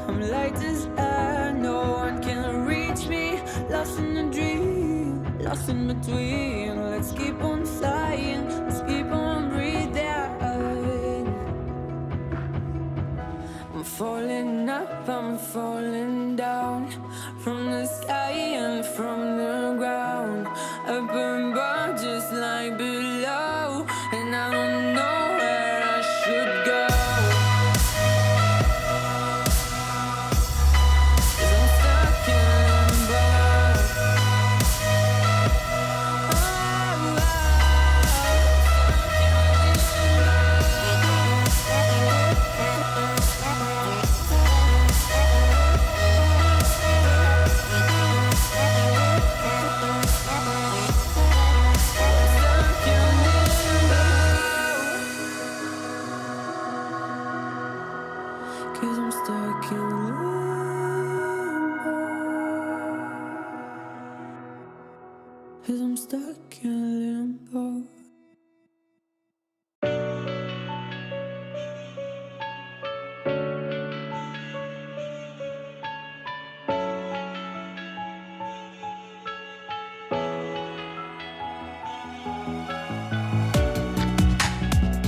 I'm light as air, no one can reach me. Lost in a dream, lost in between. Let's keep on flying, let's keep on breathing. I'm falling up, I'm falling down, from the sky and from the ground. Up above, just like below, and I don't know where I should go. 'Cause I'm stuck in limbo. Oh, Cause I'm stuck in limbo. Cause I'm stuck in limbo.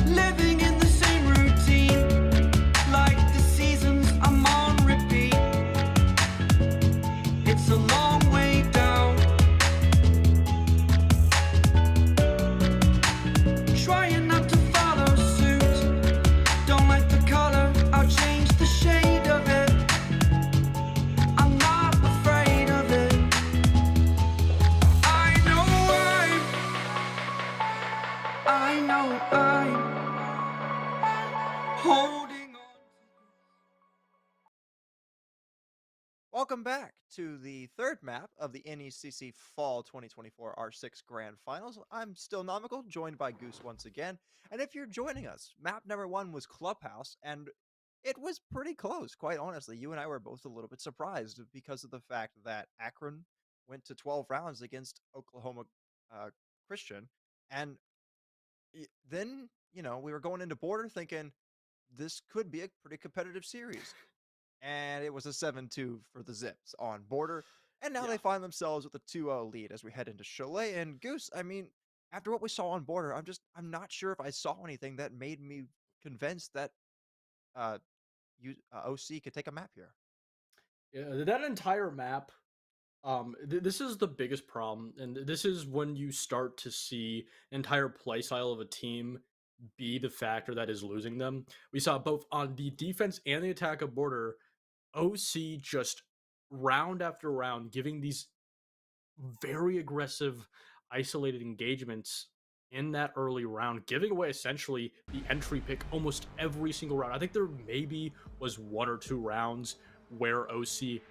Living in the same routine, like the seasons I'm on repeat. It's a long way down. Trying not to follow suit. Don't like the color, I'll change the shade of it. I'm not afraid of it. I know I'm holding on. Welcome back to the third map of the NECC Fall 2024 R6 Grand Finals. I'm still Nomical, joined by Goose once again. And if you're joining us, map number 1 was Clubhouse, and it was pretty close, quite honestly. You and I were both a little bit surprised because of the fact that Akron went to 12 rounds against Oklahoma Christian. And then, we were going into Border thinking this could be a pretty competitive series. And it was a 7-2 for the Zips on Border. And now they find themselves with a 2-0 lead as we head into Cholet. And Goose, I mean, after what we saw on Border, I'm not sure if I saw anything that made me convinced that OC could take a map here. Yeah, that entire map. This is the biggest problem, and this is when you start to see entire play style of a team be the factor that is losing them. We saw both on the defense and the attack of Border, OC just round after round giving these very aggressive, isolated engagements in that early round, giving away essentially the entry pick almost every single round. I think there maybe was 1 or 2 rounds where OC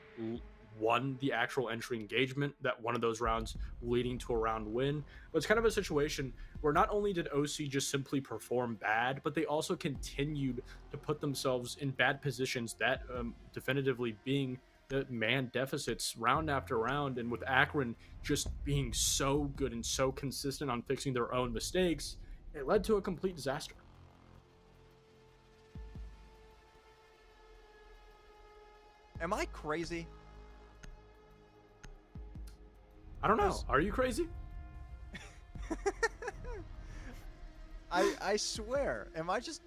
won the actual entry engagement, that one of those rounds leading to a round win. But it's kind of a situation where not only did OC just simply perform bad, but they also continued to put themselves in bad positions, that definitively being the man deficits round after round. And with Akron just being so good and so consistent on fixing their own mistakes, it led to a complete disaster. Am I crazy? I don't know. Are you crazy? I swear. Am I just...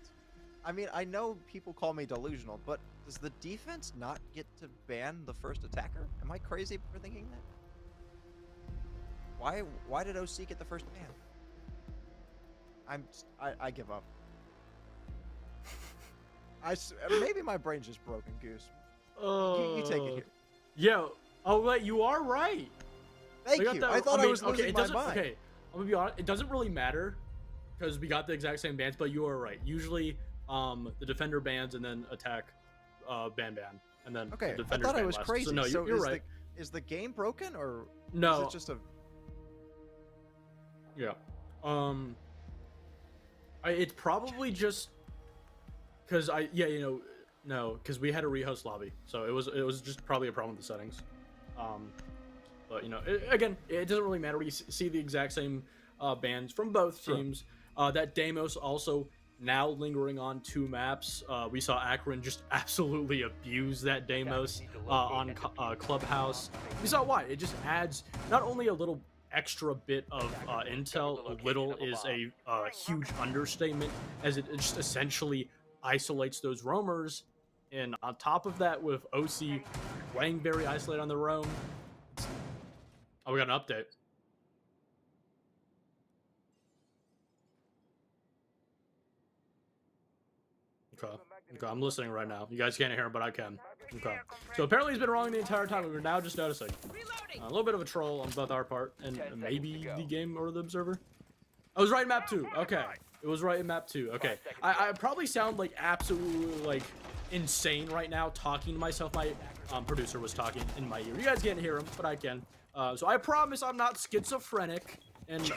I mean, I know people call me delusional, but does the defense not get to ban the first attacker? Am I crazy for thinking that? Why did OC get the first ban? I give up. Maybe my brain's just broken, Goose. You take it here. Yeah. Oh, wait, you are right. Thank you. I thought I was losing my mind. Okay, I'm gonna be honest. It doesn't really matter because we got the exact same bans, but you are right. Usually, the defender bans and then attack, ban, and then okay. The I thought I was last. crazy. So no, you're right. Is the game broken or no? Is it just a... Yeah. It's probably just because because we had a rehost lobby, so it was just probably a problem with the settings. But again, it doesn't really matter. We see the exact same bans from both teams. That Deimos also now lingering on 2 maps. We saw Akron just absolutely abuse that Deimos on Clubhouse. We saw why. It just adds not only a little extra bit of intel, little is a huge understatement, as it just essentially isolates those roamers. And on top of that, with OC playing very isolated on their own. Oh, we got an update. Okay, I'm listening right now. You guys can't hear him, but I can. Okay. So apparently he's been wrong the entire time. We were now just noticing. A little bit of a troll on both our part and maybe the game or the observer. I was right in map 2. Okay. It was right in map 2. Okay. I probably sound like absolutely like insane right now talking to myself. My producer was talking in my ear. You guys can't hear him, but I can. So I promise I'm not schizophrenic. And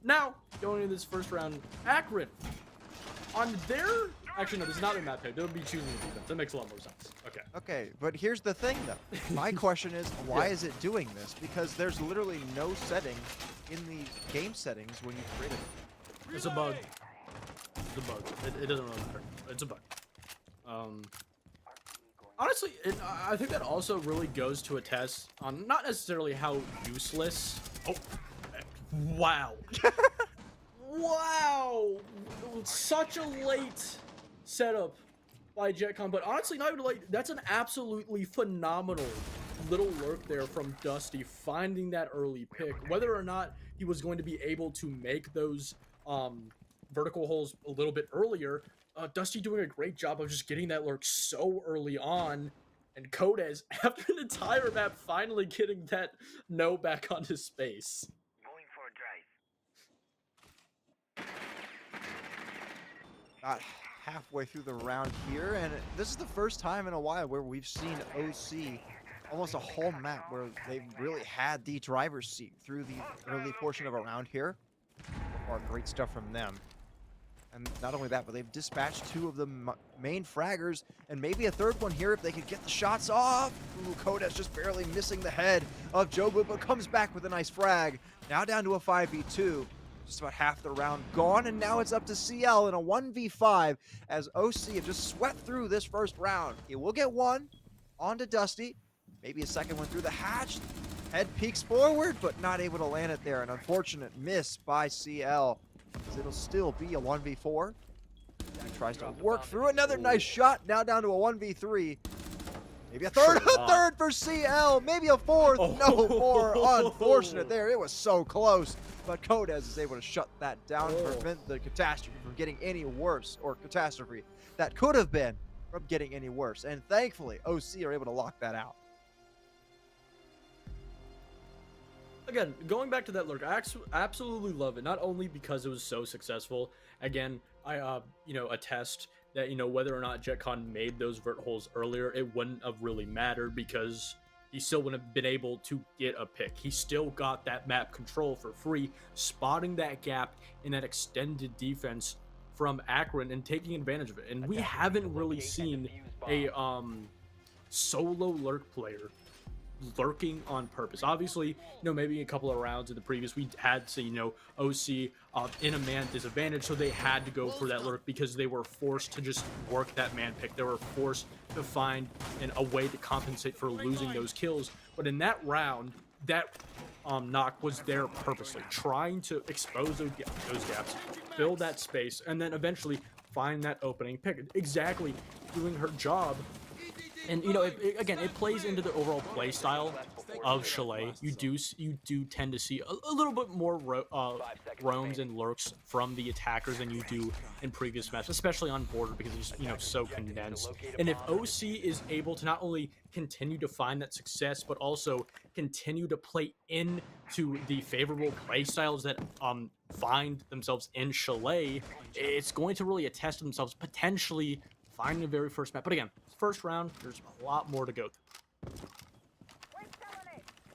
now, going into this first round, Akron, on their... Actually, no, this is not their map pick. They would be choosing the defense. That makes a lot more sense. Okay. Okay, but here's the thing, though. My question is, why is it doing this? Because there's literally no setting in the game settings when you create it. It's a bug. It's a bug. It doesn't really matter. It's a bug. Honestly, I think that also really goes to a test on not necessarily how useless... Oh, wow. Wow. Such a late setup by JetCon, but honestly, not even late. That's an absolutely phenomenal little lurk there from Dusty, finding that early pick. Whether or not he was going to be able to make those vertical holes a little bit earlier, Dusty doing a great job of just getting that lurk so early on, and Codes, after an entire map, finally getting that no back onto space. Going for a drive. About halfway through the round here, and this is the first time in a while where we've seen OC almost a whole map where they've really had the driver's seat through the early portion of a round here. So far, great stuff from them. And not only that, but they've dispatched 2 of the main fraggers, and maybe a 3rd one here if they could get the shots off. Ooh, Codes just barely missing the head of Jobu, but comes back with a nice frag. Now down to a 5v2. Just about half the round gone, and now it's up to CL in a 1v5 as OC have just swept through this first round. He will get one onto Dusty, maybe a second one through the hatch. Head peeks forward, but not able to land it there. An unfortunate miss by CL, as it'll still be a 1v4. He tries to work through another nice shot, now down to a 1v3. Maybe a third, for CL, maybe a 4th. No more, unfortunate there. It was so close, but Codes is able to shut that down and prevent the catastrophe from getting any worse, or catastrophe that could have been from getting any worse. And thankfully, OC are able to lock that out. again, going back to that lurk, I absolutely love it. Not only because it was so successful. Again, I attest that whether or not JetCon made those vert holes earlier, it wouldn't have really mattered because he still wouldn't have been able to get a pick. He still got that map control for free, spotting that gap in that extended defense from Akron and taking advantage of it. And we haven't really seen a solo lurk player lurking on purpose. Obviously, maybe a couple of rounds in the previous, we had to, OC in a man disadvantage, so they had to go for that lurk because they were forced to just work that man pick. They were forced to find a way to compensate for losing those kills. But in that round, that knock was there purposely, trying to expose those gaps, fill that space, and then eventually find that opening pick. Exactly doing her job. And again, it plays into the overall play style of Chalet. You do tend to see a little bit more roams and lurks from the attackers than you do in previous matches, especially on border, because it's just so condensed. And if OC is able to not only continue to find that success, but also continue to play into the favorable play styles that find themselves in Chalet, it's going to really attest to themselves potentially finding the very first map. But again, first round, there's a lot more to go through.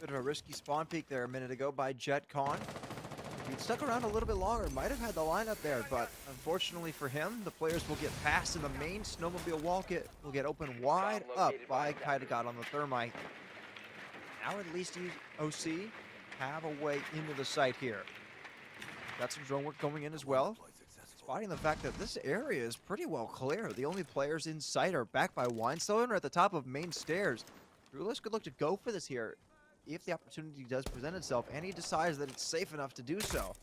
Bit of a risky spawn peek there a minute ago by JetCon. If he'd stuck around a little bit longer, might have had the lineup there, but unfortunately for him, the players will get past in the main snowmobile wall will get open wide up by Kaidagod on the thermite. Now at least OC have a way into the site here. Got some drone work going in as well. Spotting the fact that this area is pretty well clear. The only players in sight are back by Weinstone or at the top of main stairs. Drulis could look to go for this here if the opportunity does present itself, and he decides that it's safe enough to do so.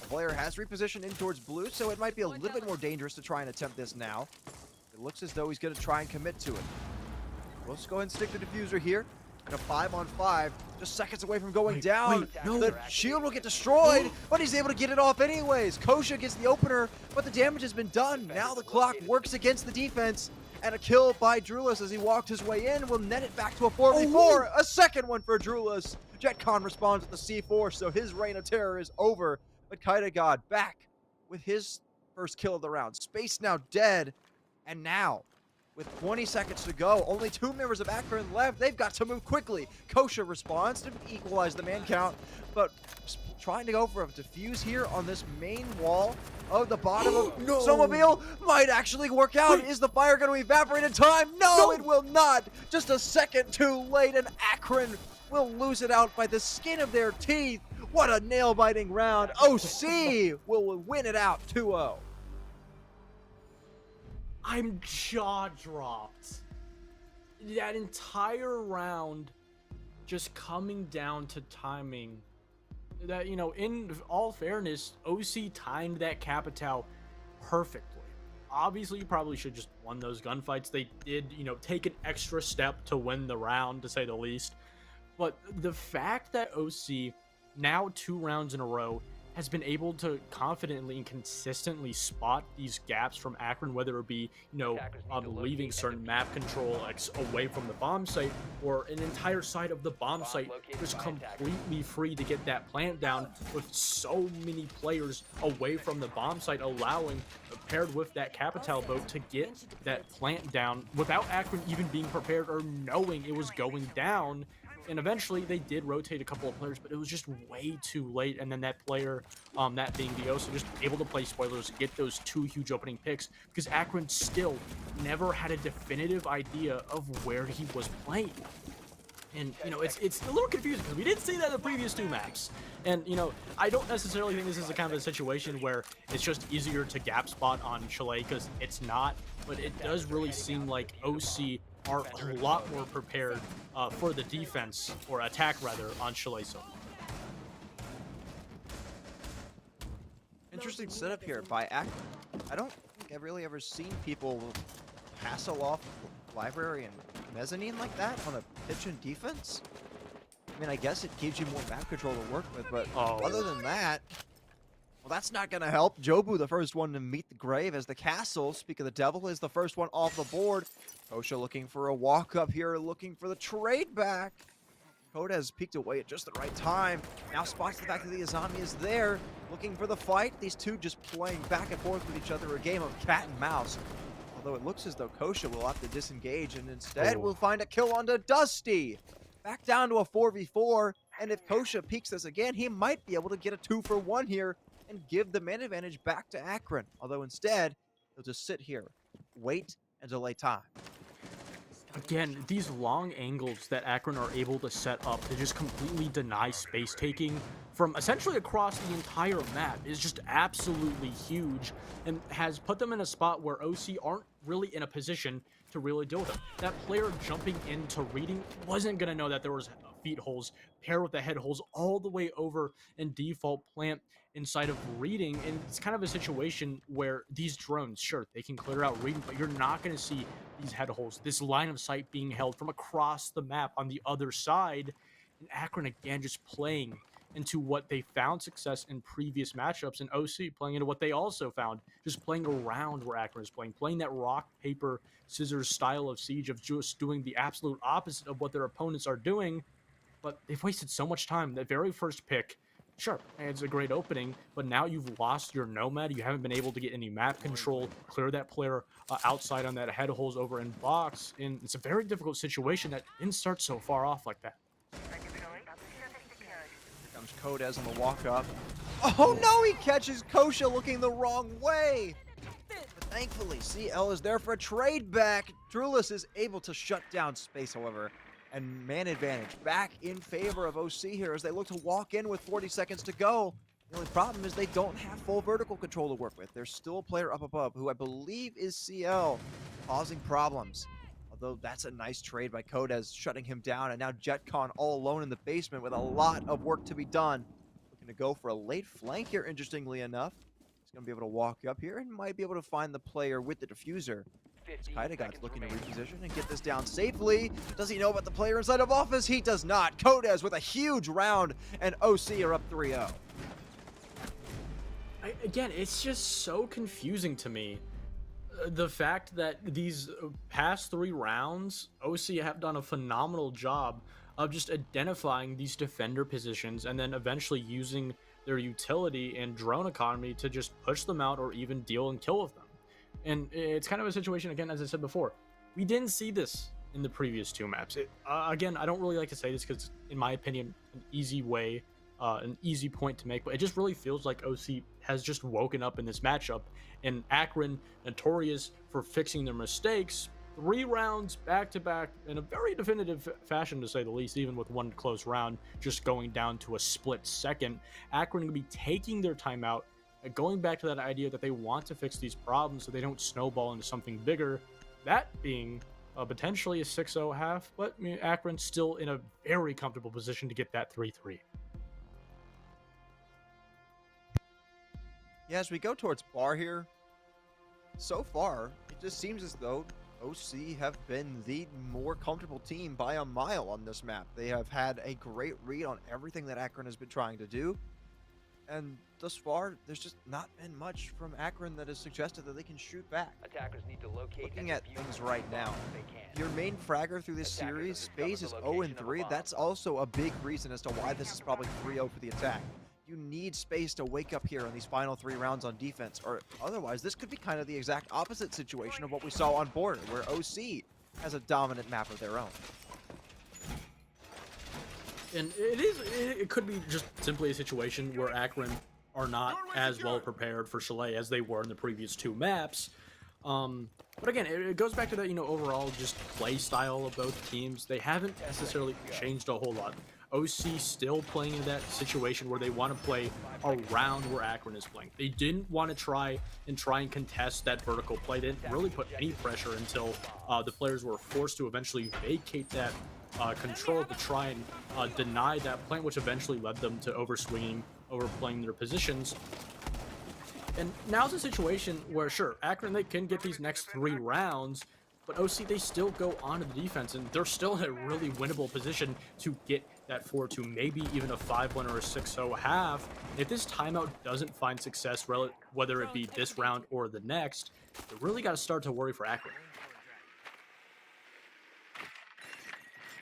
The player has repositioned in towards blue, so it might be a little bit more dangerous to try and attempt this now. It looks as though he's going to try and commit to it. Let's go ahead and stick the diffuser here. And a 5-on-5, just seconds away from going down. no. The shield will get destroyed, but he's able to get it off anyways. Kosha gets the opener, but the damage has been done. Now the clock works against the defense, and a kill by Drulis as he walked his way in will net it back to a 4v4. A second one for Drulis. JetCon responds with the C4, so his reign of terror is over. But Kaidagod back with his first kill of the round. Space now dead, and now, with 20 seconds to go, only 2 members of Akron left. They've got to move quickly. Kosha responds to equalize the man count, but trying to go for a defuse here on this main wall of the bottom of Snowmobile might actually work out. Is the fire going to evaporate in time? No, it will not. Just a second too late, and Akron will lose it out by the skin of their teeth. What a nail-biting round. OC will win it out 2-0. I'm jaw-dropped. That entire round just coming down to timing. That, in all fairness, OC timed that Capitao perfectly. Obviously, you probably should just won those gunfights. They did, take an extra step to win the round, to say the least. But the fact that OC, now 2 rounds in a row, has been able to confidently and consistently spot these gaps from Akron, whether it be, leaving certain map control away from the bomb site, or an entire side of the bomb site just completely free to get that plant down, with so many players away from the bomb site, allowing, paired with that Capital boat, to get that plant down without Akron even being prepared or knowing it was going down. And eventually they did rotate a couple of players, but it was just way too late. And then that player, that being the OSO, just able to play spoilers, get those 2 huge opening picks, because Akron still never had a definitive idea of where he was playing. And, it's a little confusing because we didn't see that in the previous 2 maps. And, I don't necessarily think this is a kind of a situation where it's just easier to gap spot on Chalet, because it's not. But it does really seem like OC are a lot more prepared for the defense, or attack rather, on Chalet. So interesting setup here by Akron. I don't think I've really ever seen people hassle off library and mezzanine like that on a pitch and defense. I mean, I guess it gives you more map control to work with, but other than that, well, that's not going to help. Jobu, the first one to meet the grave, as the castle, speak of the devil, is the first one off the board. Kosha looking for a walk up here, looking for the trade back. Kodez peeked away at just the right time. Now spots the fact that the Azami is there, looking for the fight. These two just playing back and forth with each other, a game of cat and mouse. Although it looks as though Kosha will have to disengage, and instead we'll find a kill onto Dusty. Back down to a 4v4, and if Kosha peeks this again, he might be able to get a 2-for-1 here and give the man advantage back to Akron. Although instead, he'll just sit here, wait, and delay time. Again, these long angles that Akron are able to set up to just completely deny space taking from essentially across the entire map is just absolutely huge, and has put them in a spot where OC aren't really in a position to really deal with them. That player jumping into reading wasn't going to know that there was feet holes paired with the head holes all the way over in default plant inside of reading, and it's kind of a situation where these drones, sure, they can clear out reading, but you're not going to see these head holes, this line of sight being held from across the map on the other side. And Akron again just playing into what they found success in previous matchups, and OC playing into what they also found, just playing around where Akron is playing that rock, paper, scissors style of Siege, of just doing the absolute opposite of what their opponents are doing. But they've wasted so much time. The very first pick, sure, it's a great opening, but now you've lost your Nomad. You haven't been able to get any map control, clear that player outside on that head holes over in box, and it's a very difficult situation that didn't start so far off like that. Here comes Kodez on the walk up. Oh no, he catches Kosha looking the wrong way. But thankfully, CL is there for a trade back. Drulis is able to shut down space, however, and man advantage back in favor of OC here as they look to walk in with 40 seconds to go. The only problem is they don't have full vertical control to work with. There's still a player up above who I believe is CL, causing problems. Although that's a nice trade by Kodez, shutting him down, and now JetCon all alone in the basement with a lot of work to be done. Looking to go for a late flank here, interestingly enough. He's going to be able to walk up here and might be able to find the player with the diffuser. Kaidagod's looking to reposition and get this down safely. Does he know about the player inside of office? He does not. Kodez with a huge round, and OC are up 3-0. Again, it's just so confusing to me. The fact that these past 3 rounds, OC have done a phenomenal job of just identifying these defender positions and then eventually using their utility and drone economy to just push them out or even deal and kill with them. And it's kind of a situation, again, as I said before, we didn't see this in the previous 2 maps. Again, I don't really like to say this because, in my opinion, an easy point to make, but it just really feels like OC has just woken up in this matchup, and Akron, notorious for fixing their mistakes, 3 rounds back-to-back in a very definitive fashion, to say the least, even with one close round just going down to a split second. Akron going to be taking their time out, going back to that idea that they want to fix these problems so they don't snowball into something bigger, that being potentially a 6-0 half, but I mean, Akron's still in a very comfortable position to get that 3-3. Yeah, as we go towards bar here, so far, it just seems as though OC have been the more comfortable team by a mile on this map. They have had a great read on everything that Akron has been trying to do. And thus far, there's just not been much from Akron that has suggested that they can shoot back. Attackers need to locate. Looking at things right now, your main fragger through this series, Space is 0-3. That's also a big reason as to why this is probably 3-0 for the attack. You need Space to wake up here on these final 3 rounds on defense, or otherwise this could be kind of the exact opposite situation of what we saw on Border, where OC has a dominant map of their own. And it could be just simply a situation where Akron are not as well prepared for Chalet as they were in the previous 2 maps. But again, it goes back to that, overall just play style of both teams. They haven't necessarily changed a whole lot. OC still playing in that situation where they want to play around where Akron is playing. They didn't want to try and contest that vertical play. They didn't really put any pressure until the players were forced to eventually vacate that control to try and deny that plant, which eventually led them to overplaying their positions. And now's a situation where, sure, Akron, they can get these next 3 rounds, but OC, they still go on to the defense, and they're still in a really winnable position to get that 4-2, maybe even a 5-1 or a 6-0 half. If this timeout doesn't find success, whether it be this round or the next, you really got to start to worry for Akron.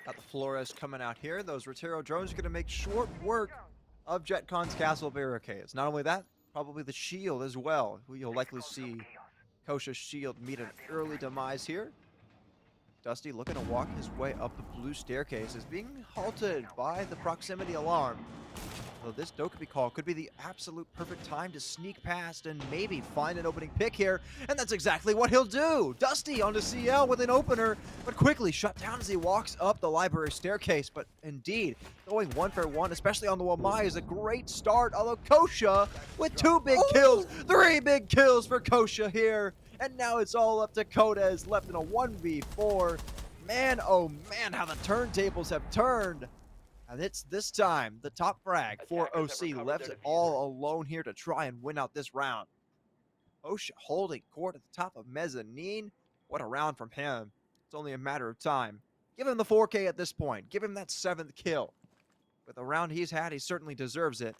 Got the Flores coming out here. Those Rotero drones are going to make short work of JetCon's castle barricades. Not only that, probably the shield as well. You'll likely see Kosha's shield meet an early demise here. Dusty looking to walk his way up the blue staircase is being halted by the proximity alarm. Though this Dokkaebi call could be the absolute perfect time to sneak past and maybe find an opening pick here, and that's exactly what he'll do. Dusty onto CL with an opener, but quickly shut down as he walks up the library staircase. But indeed, going 1-for-1, especially on the Wamai, is a great start, although Kosha with 2 big kills, 3 big kills for Kosha here, and now it's all up to Kodez, left in a 1v4. Man, oh man, how the turntables have turned. And it's this time the top frag for OC left it all alone here to try and win out this round. Kosha holding court at the top of mezzanine. What a round from him. It's only a matter of time. Give him the 4K at this point. Give him that 7th kill. With the round he's had, he certainly deserves it.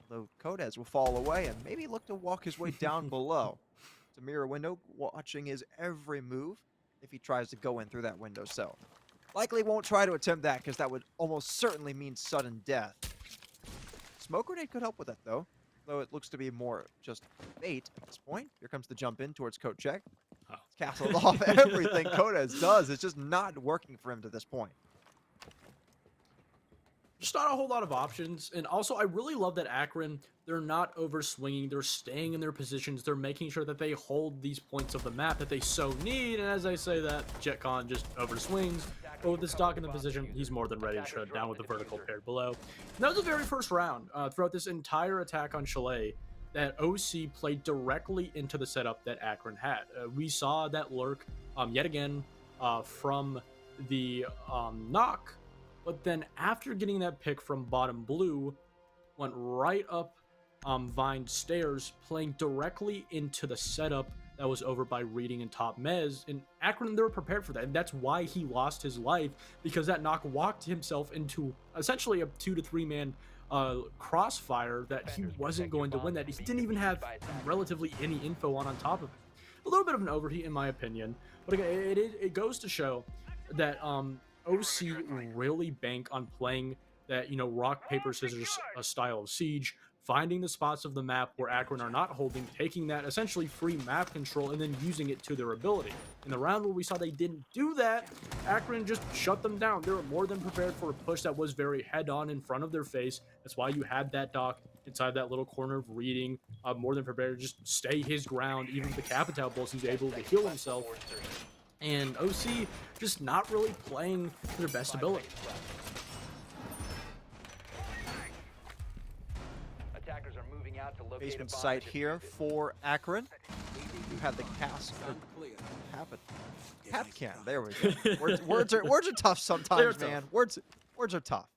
Though Kodez will fall away and maybe look to walk his way down below. It's a mirror window watching his every move if he tries to go in through that window sill. Likely won't try to attempt that because that would almost certainly mean sudden death. Smoke grenade could help with that though it looks to be more just bait at this point. Here comes the jump in towards Coat Check. Oh. Castled off everything Kodez does. It's just not working for him to this point. Just not a whole lot of options. And also, I really love that Akron, they're not over swinging. They're staying in their positions. They're making sure that they hold these points of the map that they so need. And as I say that, JetCon just over swings. But with this dock in the position, he's more than ready to shut it down with the vertical paired below. And that was the very first round. Throughout this entire attack on Chalet, that OC played directly into the setup that Akron had. We saw that lurk yet again from the knock. But then after getting that pick from bottom blue, went right up Vine stairs, playing directly into the setup that was over by reading and top mez. And Akron, they were prepared for that. And that's why he lost his life, because that knock walked himself into essentially a 2 to 3 man crossfire that he wasn't going to win, that he didn't even have relatively any info on top of it. A little bit of an overheat in my opinion, but again, it goes to show that OC really bank on playing that, rock, paper, scissors style of siege, finding the spots of the map where Akron are not holding, taking that essentially free map control, and then using it to their ability. In the round where we saw they didn't do that, Akron just shut them down. They were more than prepared for a push that was very head-on in front of their face. That's why you had that dock inside that little corner of reading, more than prepared to just stay his ground. Even the Capital Bulls, he's able to heal himself. And OC just not really playing their best ability. Attackers are moving out to locate Basement a bomb site diffuser. here for Akron. You have the cast. Cap can. There we go. Words are tough sometimes, They're man. Words are tough.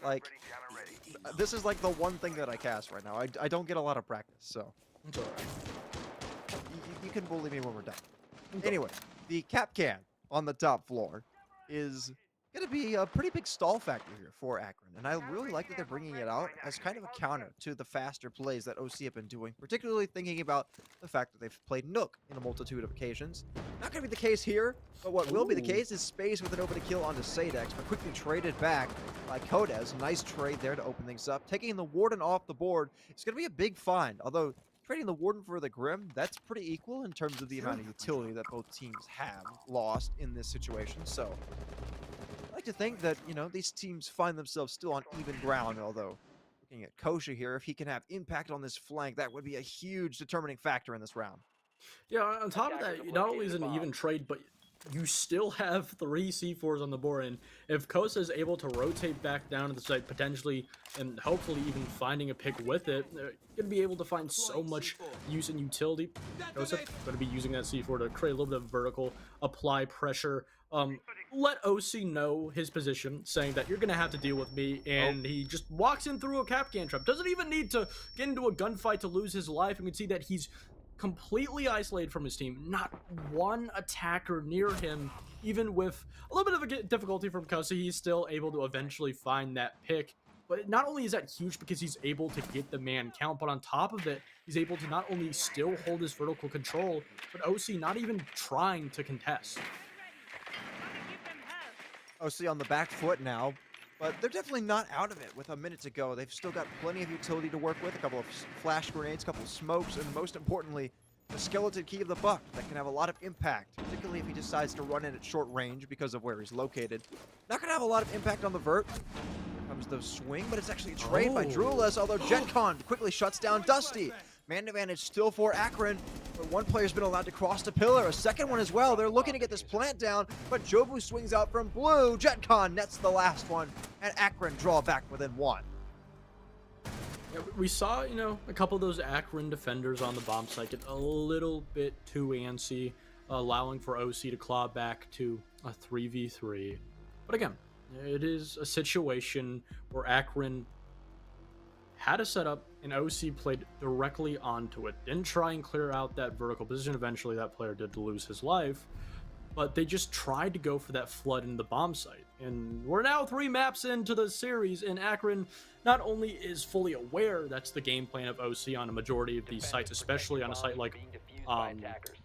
Like, this is like the one thing that I cast right now. I don't get a lot of practice, so It's all right. you can bully me when we're done. Anyway, the cap can on the top floor is going to be a pretty big stall factor here for Akron. And I really like that they're bringing it out as kind of a counter to the faster plays that OC have been doing, particularly thinking about the fact that they've played Nook in a multitude of occasions. Not going to be the case here, but what will be the case is space with an open kill onto Sadex, but quickly traded back by Kodez. Nice trade there to open things up. Taking the Warden off the board, it's going to be a big find, although trading the Warden for the Grim, that's pretty equal in terms of the amount of utility that both teams have lost in this situation. So I like to think that, these teams find themselves still on even ground, although looking at Kosha here, if he can have impact on this flank, that would be a huge determining factor in this round. Yeah, on top of that, not only is it an even trade, but you still have 3 C4s on the board, and if Kosa is able to rotate back down to the site, potentially, and hopefully even finding a pick with it, they're going to be able to find so much use and utility. Kosa going to be using that C4 to create a little bit of vertical, apply pressure, let OC know his position, saying that you're going to have to deal with me, and he just walks in through a cap can trap. Doesn't even need to get into a gunfight to lose his life. You can see that he's completely isolated from his team. Not one attacker near him. Even with a little bit of a difficulty from Kosa, he's still able to eventually find that pick. But not only is that huge because he's able to get the man count, but on top of it, he's able to not only still hold his vertical control, but OC not even trying to contest. OC on the back foot now, but they're definitely not out of it with a minute to go. They've still got plenty of utility to work with, a couple of flash grenades, a couple of smokes, and most importantly, the skeleton key of the Buck that can have a lot of impact, particularly if he decides to run in at short range because of where he's located. Not going to have a lot of impact on the vert. Here comes the swing, but it's actually a trade by Drulis, although JetCon quickly shuts down Dusty. Man advantage still for Akron, but one player's been allowed to cross the pillar, a second one as well. They're looking to get this plant down, but Jobu swings out from blue. JetCon nets the last one, and Akron draw back within one. Yeah, we saw, a couple of those Akron defenders on the bomb site get a little bit too antsy, allowing for OC to claw back to a 3v3. But again, it is a situation where Akron had a setup and OC played directly onto it. Didn't try and clear out that vertical position. Eventually that player did lose his life, but they just tried to go for that flood in the bomb site. And we're now 3 maps into the series, and Akron not only is fully aware that's the game plan of OC on a majority of these sites, especially on a site like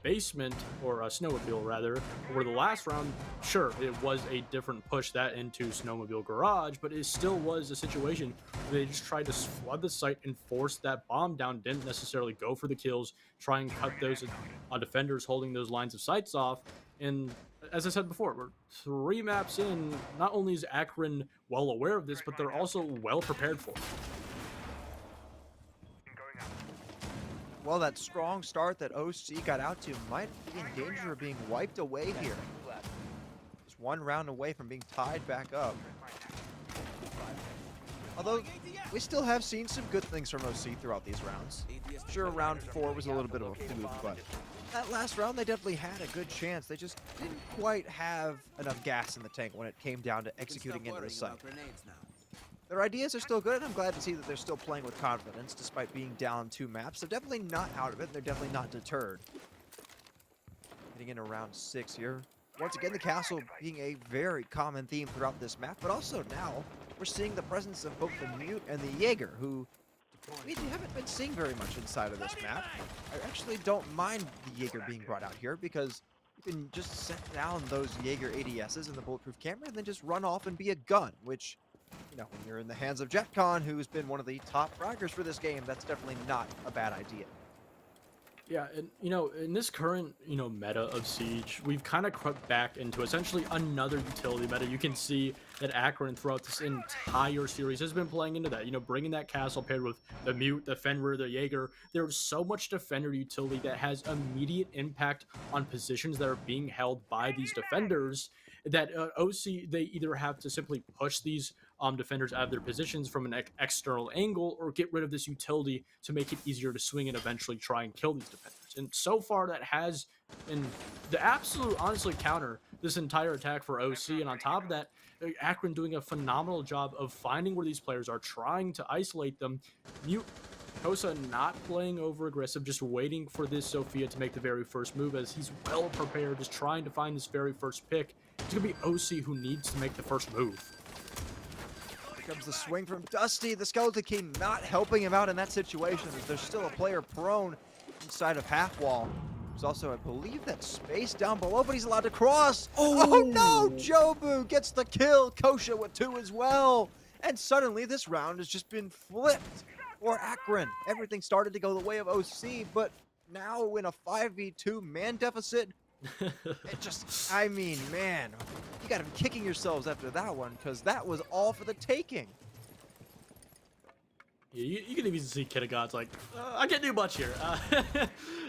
Basement, or Snowmobile rather, where the last round, sure, it was a different push that into Snowmobile Garage, but it still was a situation where they just tried to flood the site and force that bomb down, didn't necessarily go for the kills, try and cut those defenders holding those lines of sights off. And as I said before, we're 3 maps in. Not only is Akron well aware of this, but they're also well prepared for it. Well, that strong start that OC got out to might be in danger of being wiped away here. Just 1 round away from being tied back up. Although, we still have seen some good things from OC throughout these rounds. Sure, round 4 was a little bit of a fluke, but that last round they definitely had a good chance. They just didn't quite have enough gas in the tank when it came down to executing into the site. Their ideas are still good, and I'm glad to see that they're still playing with confidence despite being down 2 maps. They're definitely not out of it, and they're definitely not deterred. Heading into round 6 here. Once again, the castle being a very common theme throughout this map, but also now we're seeing the presence of both the Mute and the Jaeger, who we haven't been seeing very much inside of this map. I actually don't mind the Jaeger being brought out here because you can just set down those Jaeger ADSs in the bulletproof camera and then just run off and be a gun, which, when you're in the hands of JetCon, who's been one of the top fraggers for this game, that's definitely not a bad idea. Yeah, and in this current meta of Siege, we've kind of crept back into essentially another utility meta. You can see that Akron throughout this entire series has been playing into that, bringing that castle paired with the Mute, the Fenrir, the Jaeger. There's so much defender utility that has immediate impact on positions that are being held by these defenders that OC, they either have to simply push these defenders out of their positions from an external angle, or get rid of this utility to make it easier to swing and eventually try and kill these defenders. And so far that has been the absolute, honestly, counter this entire attack for OC. And on top of that, Akron doing a phenomenal job of finding where these players are, trying to isolate them. Mute Kosa not playing over aggressive, just waiting for this Sophia to make the very first move, as he's well prepared, just trying to find this very first pick. It's going to be OC who needs to make the first move. Here comes the swing from Dusty. The skeleton key not helping him out in that situation, as there's still a player prone inside of half wall. There's also, I believe, that space down below, but he's allowed to cross. Oh no! Jobu gets the kill. Kosha with 2 as well. And suddenly this round has just been flipped for Akron. Everything started to go the way of OC, but now in a 5v2 man deficit, it just, man, you gotta be kicking yourselves after that one, because that was all for the taking. Yeah, you can even see Kittigod's like, I can't do much here.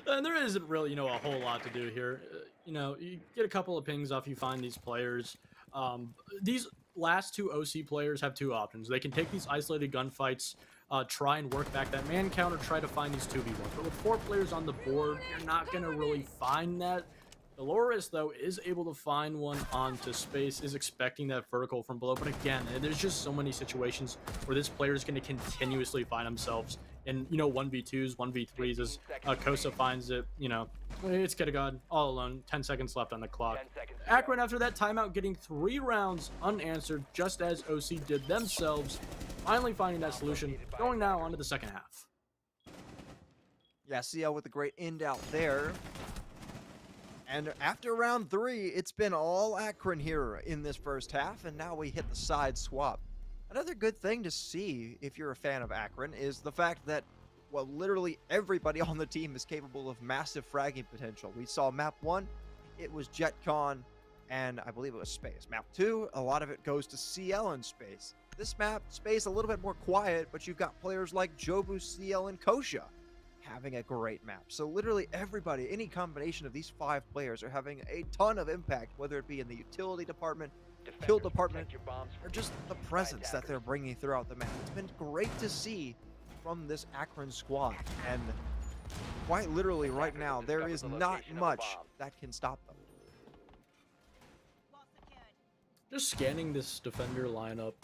And there isn't really, a whole lot to do here. You get a couple of pings off, you find these players. These last 2 OC players have 2 options. They can take these isolated gunfights, try and work back that man counter, try to find these 2v1s. But with 4 players on the board, you're not going to really find that. Dolores, though, is able to find one onto space, is expecting that vertical from below. But again, there's just so many situations where this player is going to continuously find themselves in, 1v2s, 1v3s, as Kosa finds it, it's Kittigod all alone, 10 seconds left on the clock. Akron, after that timeout, getting 3 rounds unanswered, just as OC did themselves, finally finding that solution, going now on to the second half. Yeah, CL with a great end out there. And after round 3, it's been all Akron here in this first half, and now we hit the side swap. Another good thing to see, if you're a fan of Akron, is the fact that, well, literally everybody on the team is capable of massive fragging potential. We saw map 1, it was JetCon, and I believe it was Space. Map 2, a lot of it goes to CL and Space. This map, Space, a little bit more quiet, but you've got players like Jobu, CL, and Kosha having a great map. So literally everybody, any combination of these 5 players are having a ton of impact, whether it be in the utility department, kill department, or just the presence that they're bringing throughout the map. It's been great to see from this Akron squad, and quite literally right now, there is not much that can stop them. Just scanning this defender lineup.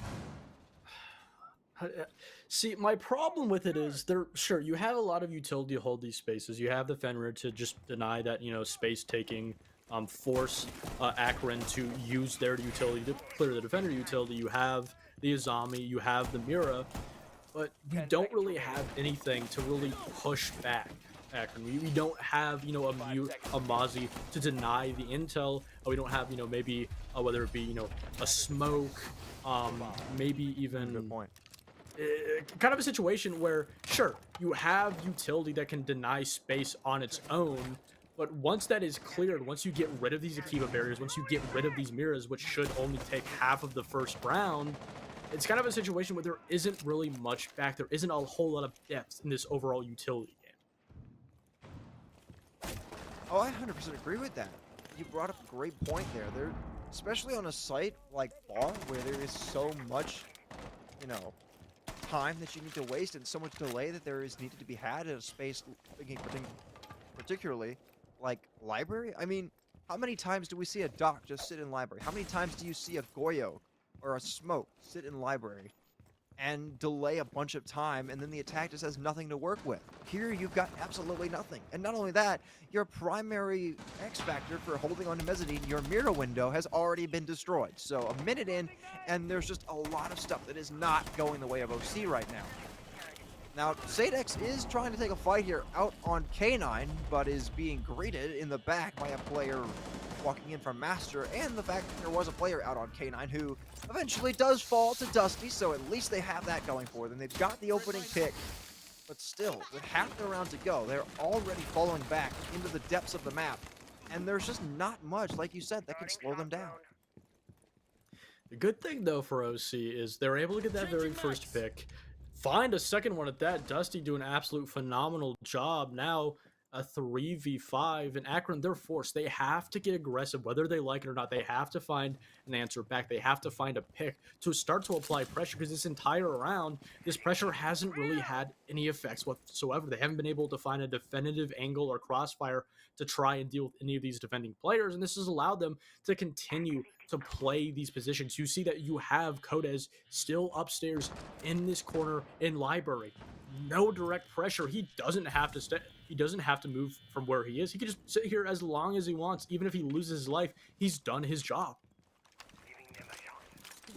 See, my problem with it is sure, you have a lot of utility to hold these spaces. You have the Fenrir to just deny that, space taking, force Akron to use their utility to clear the defender utility. You have the Azami, you have the Mira, but you don't really have anything to really push back Akron. We don't have, a Mazi to deny the intel. We don't have, maybe whether it be, a smoke, maybe even Good point. Kind of a situation where, sure, you have utility that can deny space on its own, but once that is cleared, once you get rid of these Akiba barriers, once you get rid of these mirrors, which should only take half of the first round, it's kind of a situation where there isn't really much back. There isn't a whole lot of depth in this overall utility game. Oh, I 100% agree with that. You brought up a great point there. Especially on a site like Bar, where there is so much, time that you need to waste and so much delay that there is needed to be had at a space, particularly like library. I mean, how many times do we see a doc just sit in library? How many times do you see a Goyo or a smoke sit in library and delay a bunch of time, and then the attack just has nothing to work with? Here you've got absolutely nothing. And not only that, your primary X factor for holding on to Mezzanine, your mirror window, has already been destroyed. So a minute in, and there's just a lot of stuff that is not going the way of OC right now. Now, Sadex is trying to take a fight here out on K9, but is being greeted in the back by a player walking in from Master, and the fact that there was a player out on K9 who eventually does fall to Dusty, so at least they have that going for them. They've got the opening pick, but still, with half the round to go, they're already falling back into the depths of the map, and there's just not much, like you said, that can slow them down. The good thing, though, for OC is they're able to get that very first pick, find a second one at that. Dusty doing an absolute phenomenal job. Now a 3v5, and Akron, they're forced. They have to get aggressive, whether they like it or not. They have to find an answer back. They have to find a pick to start to apply pressure, because this entire round, this pressure hasn't really had any effects whatsoever. They haven't been able to find a definitive angle or crossfire to try and deal with any of these defending players, and this has allowed them to continue to play these positions. You see that you have Codes still upstairs in this corner in library. No direct pressure. He doesn't have to stay. He doesn't have to move from where he is. He can just sit here as long as he wants. Even if he loses his life, he's done his job.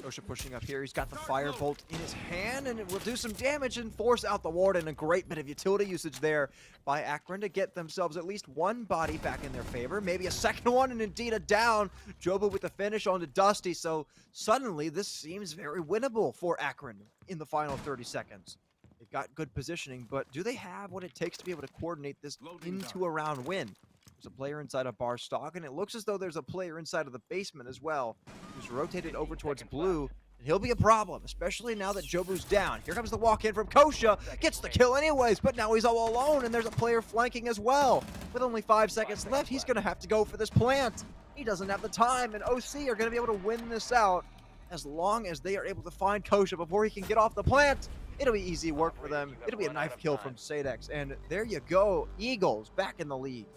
Kosha pushing up here. He's got the firebolt in his hand, and it will do some damage and force out the ward, and a great bit of utility usage there by Akron to get themselves at least one body back in their favor. Maybe a second one, and indeed a down. Joba with the finish onto Dusty, so suddenly this seems very winnable for Akron in the final 30 seconds. They've got good positioning, but do they have what it takes to be able to coordinate this into a round win? There's a player inside of bar stock, and it looks as though there's a player inside of the basement as well, who's rotated over towards blue, and he'll be a problem, especially now that Jobu's down. Here comes the walk-in from Kosha, gets the kill anyways, but now he's all alone, and there's a player flanking as well. With only 5 seconds left, he's going to have to go for this plant. He doesn't have the time, and OC are going to be able to win this out as long as they are able to find Kosha before he can get off the plant. It'll be easy work for them. It'll be a knife kill from Sadex, and there you go. Eagles back in the lead.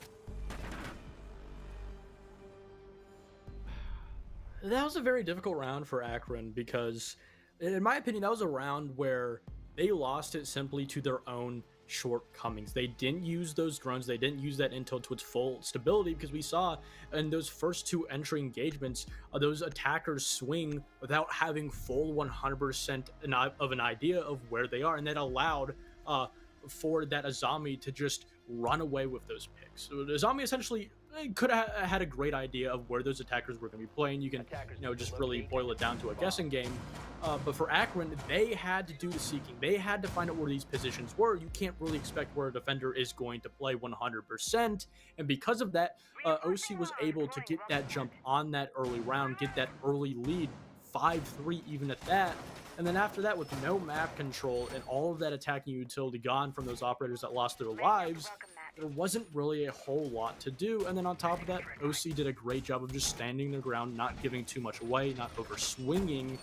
That was a very difficult round for Akron, because, in my opinion, that was a round where they lost it simply to their own shortcomings. They didn't use those drones. They didn't use that intel to its full stability, because we saw in those first 2 entry engagements, those attackers swing without having full 100% of an idea of where they are, and that allowed for that Azami to just run away with those picks. So the Zombie essentially could have had a great idea of where those attackers were going to be playing. You can, just really boil it down to a guessing game. But for Akron, they had to do the seeking. They had to find out where these positions were. You can't really expect where a defender is going to play 100%. And because of that, OC was able to get that jump on that early round, get that early lead, 5-3 even at that. And then after that, with no map control and all of that attacking utility gone from those operators that lost their lives, there wasn't really a whole lot to do. And then on top of that, OC did a great job of just standing their ground, not giving too much away, not over swinging.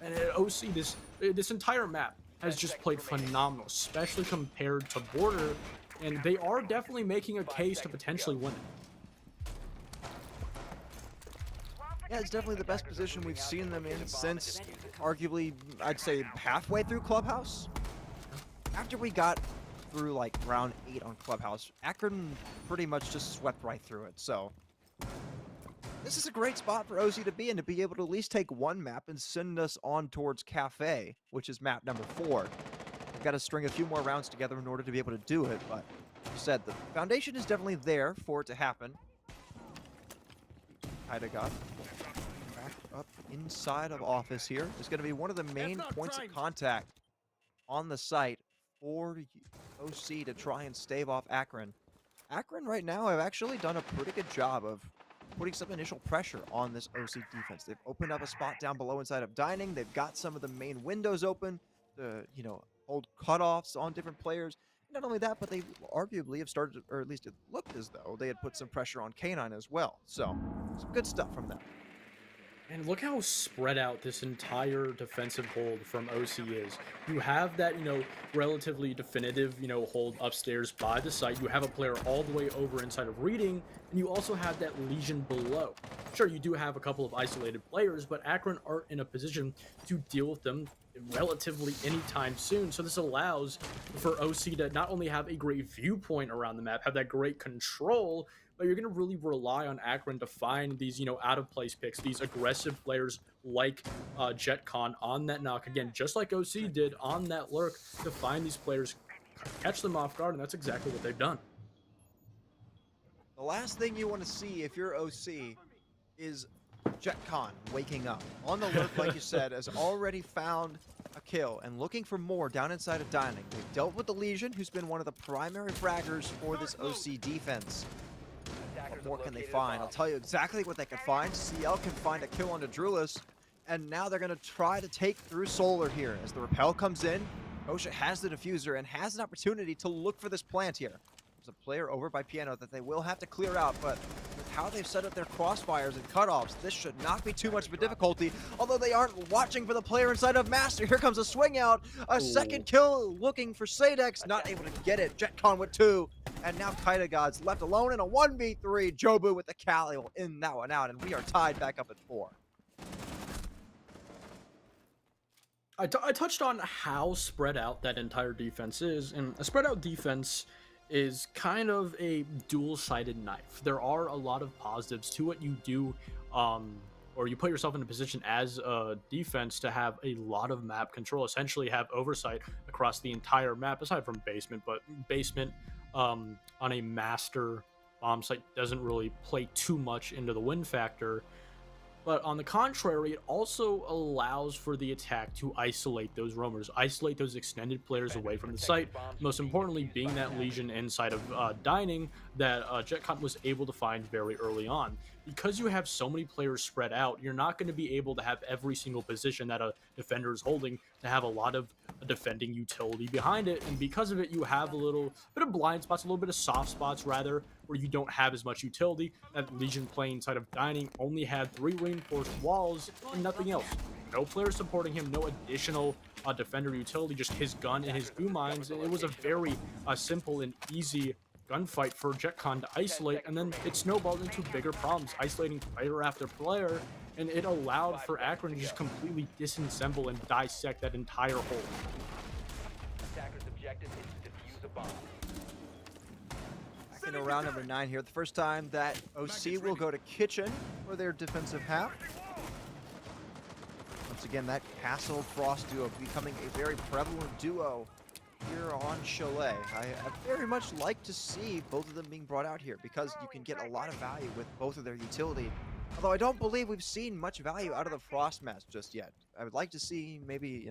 And OC, this entire map has just played phenomenal, especially compared to Border. And they are definitely making a case to potentially win it. Yeah, it's definitely the best position we've seen them in since, arguably, I'd say halfway through Clubhouse. After we got through like round 8 on Clubhouse, Akron pretty much just swept right through it. So this is a great spot for OC to be in, to be able to at least take one map and send us on towards Cafe, which is map number 4. We've got to string a few more rounds together in order to be able to do it, but like you said, the foundation is definitely there for it to happen. Got back up inside of office here. Is going to be one of the main points of contact on the site for OC to try and stave off Akron. Akron right now have actually done a pretty good job of putting some initial pressure on this OC defense. They've opened up a spot down below inside of dining. They've got some of the main windows open to, hold cutoffs on different players. Not only that, but they arguably have started, or at least it looked as though they had put some pressure on K9 as well. So, some good stuff from them. And look how spread out this entire defensive hold from OC is. You have that, relatively definitive, hold upstairs by the site. You have a player all the way over inside of reading, and you also have that Legion below. Sure, you do have a couple of isolated players, but Akron aren't in a position to deal with them relatively anytime soon. So this allows for OC to not only have a great viewpoint around the map, have that great control, but you're going to really rely on Akron to find these, out of place picks, these aggressive players like JetCon on that knock. Again, just like OC did on that lurk, to find these players, catch them off guard, and that's exactly what they've done. The last thing you want to see if you're OC is JetCon waking up. On the lurk, like you said, has already found a kill and looking for more down inside of dining. They've dealt with the Legion, who's been one of the primary fraggers for this OC defense. What more can they find? I'll tell you exactly what they can find. CL can find a kill onto Drulis, and now they're going to try to take through Solar here. As the rappel comes in, OSHA has the diffuser and has an opportunity to look for this plant here. There's a player over by Piano that they will have to clear out, but with how they've set up their crossfires and cutoffs, this should not be too much of a difficulty, although they aren't watching for the player inside of Master. Here comes a swing out, a second kill looking for Sadex, not able to get it. JetCon with 2, and now Kitagod's left alone in a 1v3. Jobu with the Cali will end that one out, and we are tied back up at 4. I touched on how spread out that entire defense is, and a spread out defense is kind of a dual-sided knife. There are a lot of positives to what you do, or you put yourself in a position as a defense to have a lot of map control, essentially have oversight across the entire map, aside from basement. But basement on a master bomb site doesn't really play too much into the win factor. But on the contrary, it also allows for the attack to isolate those roamers, isolate those extended players away from the site. Most importantly, being that Legion inside of dining that JetCon was able to find very early on. Because you have so many players spread out, you're not going to be able to have every single position that a defender is holding to have a lot of defending utility behind it. And because of it, you have a little bit of blind spots, a little bit of soft spots rather, where you don't have as much utility. That Legion playing inside of dining only had 3 reinforced walls and nothing else. No player supporting him, no additional defender utility, just his gun and his goo mines. It was a very simple and easy gunfight for JetCon to isolate, and then it snowballed into bigger problems, isolating player after player, and it allowed for Akron to just completely disassemble and dissect that entire hole. Attacker's objective is to defuse a bomb. Back into round number 9 here. The first time that OC will go to Kitchen for their defensive half. Once again, that Castle Frost duo becoming a very prevalent duo here on Chalet. I very much like to see both of them being brought out here because you can get a lot of value with both of their utility. Although I don't believe we've seen much value out of the Frost Mask just yet. I would like to see maybe,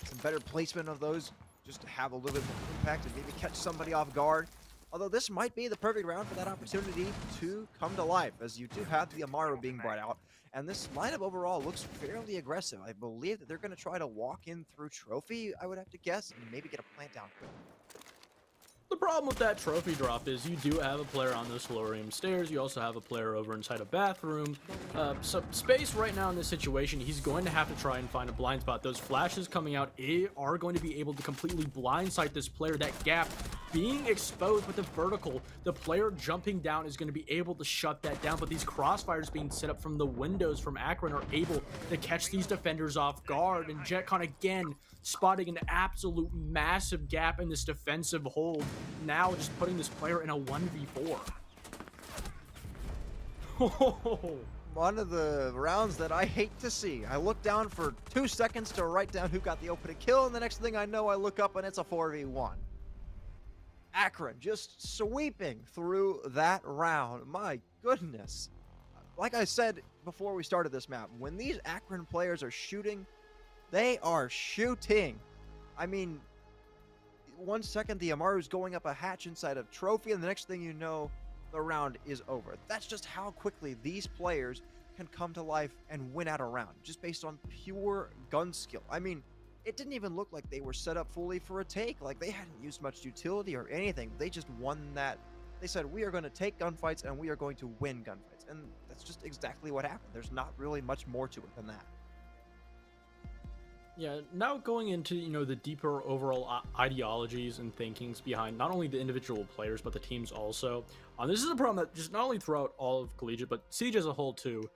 some better placement of those just to have a little bit more impact and maybe catch somebody off guard. Although this might be the perfect round for that opportunity to come to life, as you do have the Amaru being brought out. And this lineup overall looks fairly aggressive. I believe that they're going to try to walk in through Trophy, I would have to guess, and maybe get a plant down quick. The problem with that trophy drop is you do have a player on the solarium stairs. You also have a player over inside a bathroom. So Space right now in this situation, he's going to have to try and find a blind spot. Those flashes coming out are going to be able to completely blindside this player. That gap being exposed with the vertical, the player jumping down is going to be able to shut that down. But these crossfires being set up from the windows from Akron are able to catch these defenders off guard. And JetCon again spotting an absolute massive gap in this defensive hold. Now just putting this player in a 1v4. One of the rounds that I hate to see. I look down for 2 seconds to write down who got the opening kill, and the next thing I know, I look up and it's a 4v1. Akron just sweeping through that round. My goodness. Like I said before we started this map, when these Akron players are shooting, they are shooting. I mean, 1 second the Amaru's going up a hatch inside of Trophy, and the next thing you know, the round is over. That's just how quickly these players can come to life and win out a round, just based on pure gun skill. I mean, it didn't even look like they were set up fully for a take. Like, they hadn't used much utility or anything. They just won that. They said, we are going to take gunfights and we are going to win gunfights. And that's just exactly what happened. There's not really much more to it than that. Yeah, now going into, the deeper overall ideologies and thinkings behind not only the individual players, but the teams also. This is a problem that just not only throughout all of Collegiate, but Siege as a whole too.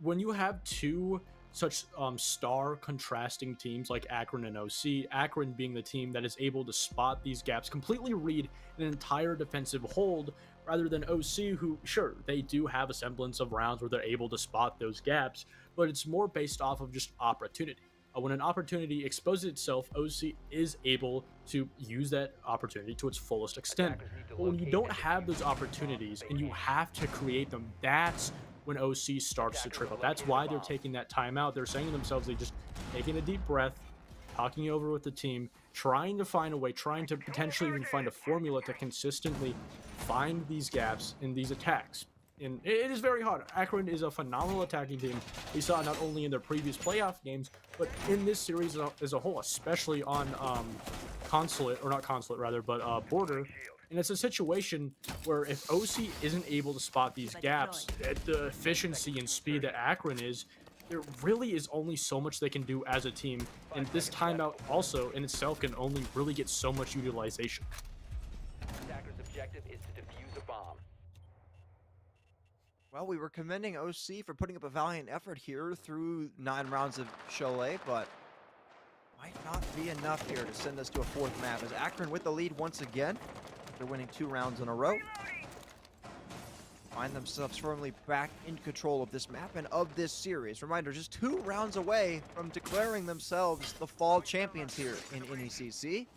When you have two such star contrasting teams like Akron and OC, Akron being the team that is able to spot these gaps, completely read an entire defensive hold, rather than OC, who, sure, they do have a semblance of rounds where they're able to spot those gaps, but it's more based off of just opportunity. When an opportunity exposes itself, OC is able to use that opportunity to its fullest extent. But when you don't have those opportunities and you have to create them, that's when OC starts to trip up. That's why they're taking that time out. They're saying to themselves, they just taking a deep breath, talking over with the team, trying to find a way, trying to potentially even find a formula to consistently find these gaps in these attacks. And it is very hard. Akron is a phenomenal attacking team. We saw not only in their previous playoff games, but in this series as a whole, especially on Border. And it's a situation where if OC isn't able to spot these gaps at the efficiency and speed that Akron is, there really is only so much they can do as a team. And this timeout also in itself can only really get so much utilization. Attacker's objective is to defuse a bomb. Well, we were commending OC for putting up a valiant effort here through 9 rounds of Cholet, but might not be enough here to send us to a 4th map, as Akron with the lead once again after winning 2 rounds in a row. Find themselves firmly back in control of this map and of this series. Reminder, just 2 rounds away from declaring themselves the fall champions here in NECC.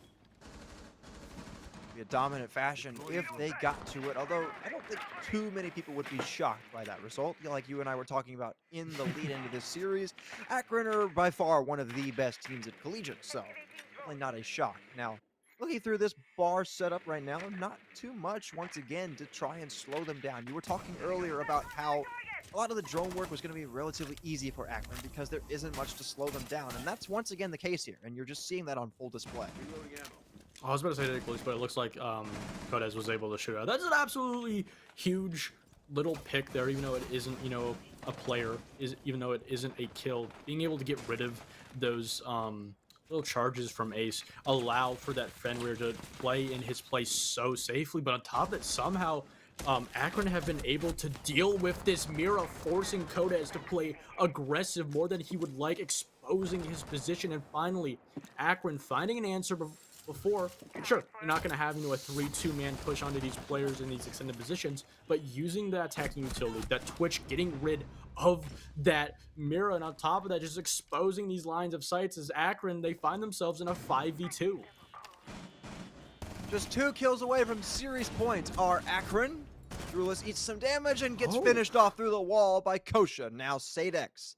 Be a dominant fashion if they got to it, although I don't think too many people would be shocked by that result. Like you and I were talking about in the lead into this series, Akron are by far one of the best teams at Collegiate, so definitely not a shock. Now, looking through this bar setup right now, not too much once again to try and slow them down. You were talking earlier about how a lot of the drone work was going to be relatively easy for Akron because there isn't much to slow them down, and that's once again the case here, and you're just seeing that on full display. I was about to say Nicholas, but it looks like Cortez was able to shoot out. That's an absolutely huge little pick there, even though it isn't, a player, even though it isn't a kill. Being able to get rid of those little charges from Ace allow for that Fenrir to play in his place so safely. But on top of it, somehow Akron have been able to deal with this Mira, forcing Cortez to play aggressive more than he would like, exposing his position, and finally Akron finding an answer before. Sure, you're not going to have a 3-2 man push onto these players in these extended positions, but using the attacking utility, that Twitch, getting rid of that Mira, and on top of that, just exposing these lines of sights as Akron, they find themselves in a 5v2. Just 2 kills away from series points are Akron. Drulis eats some damage and gets finished off through the wall by Kosha. Now Sadex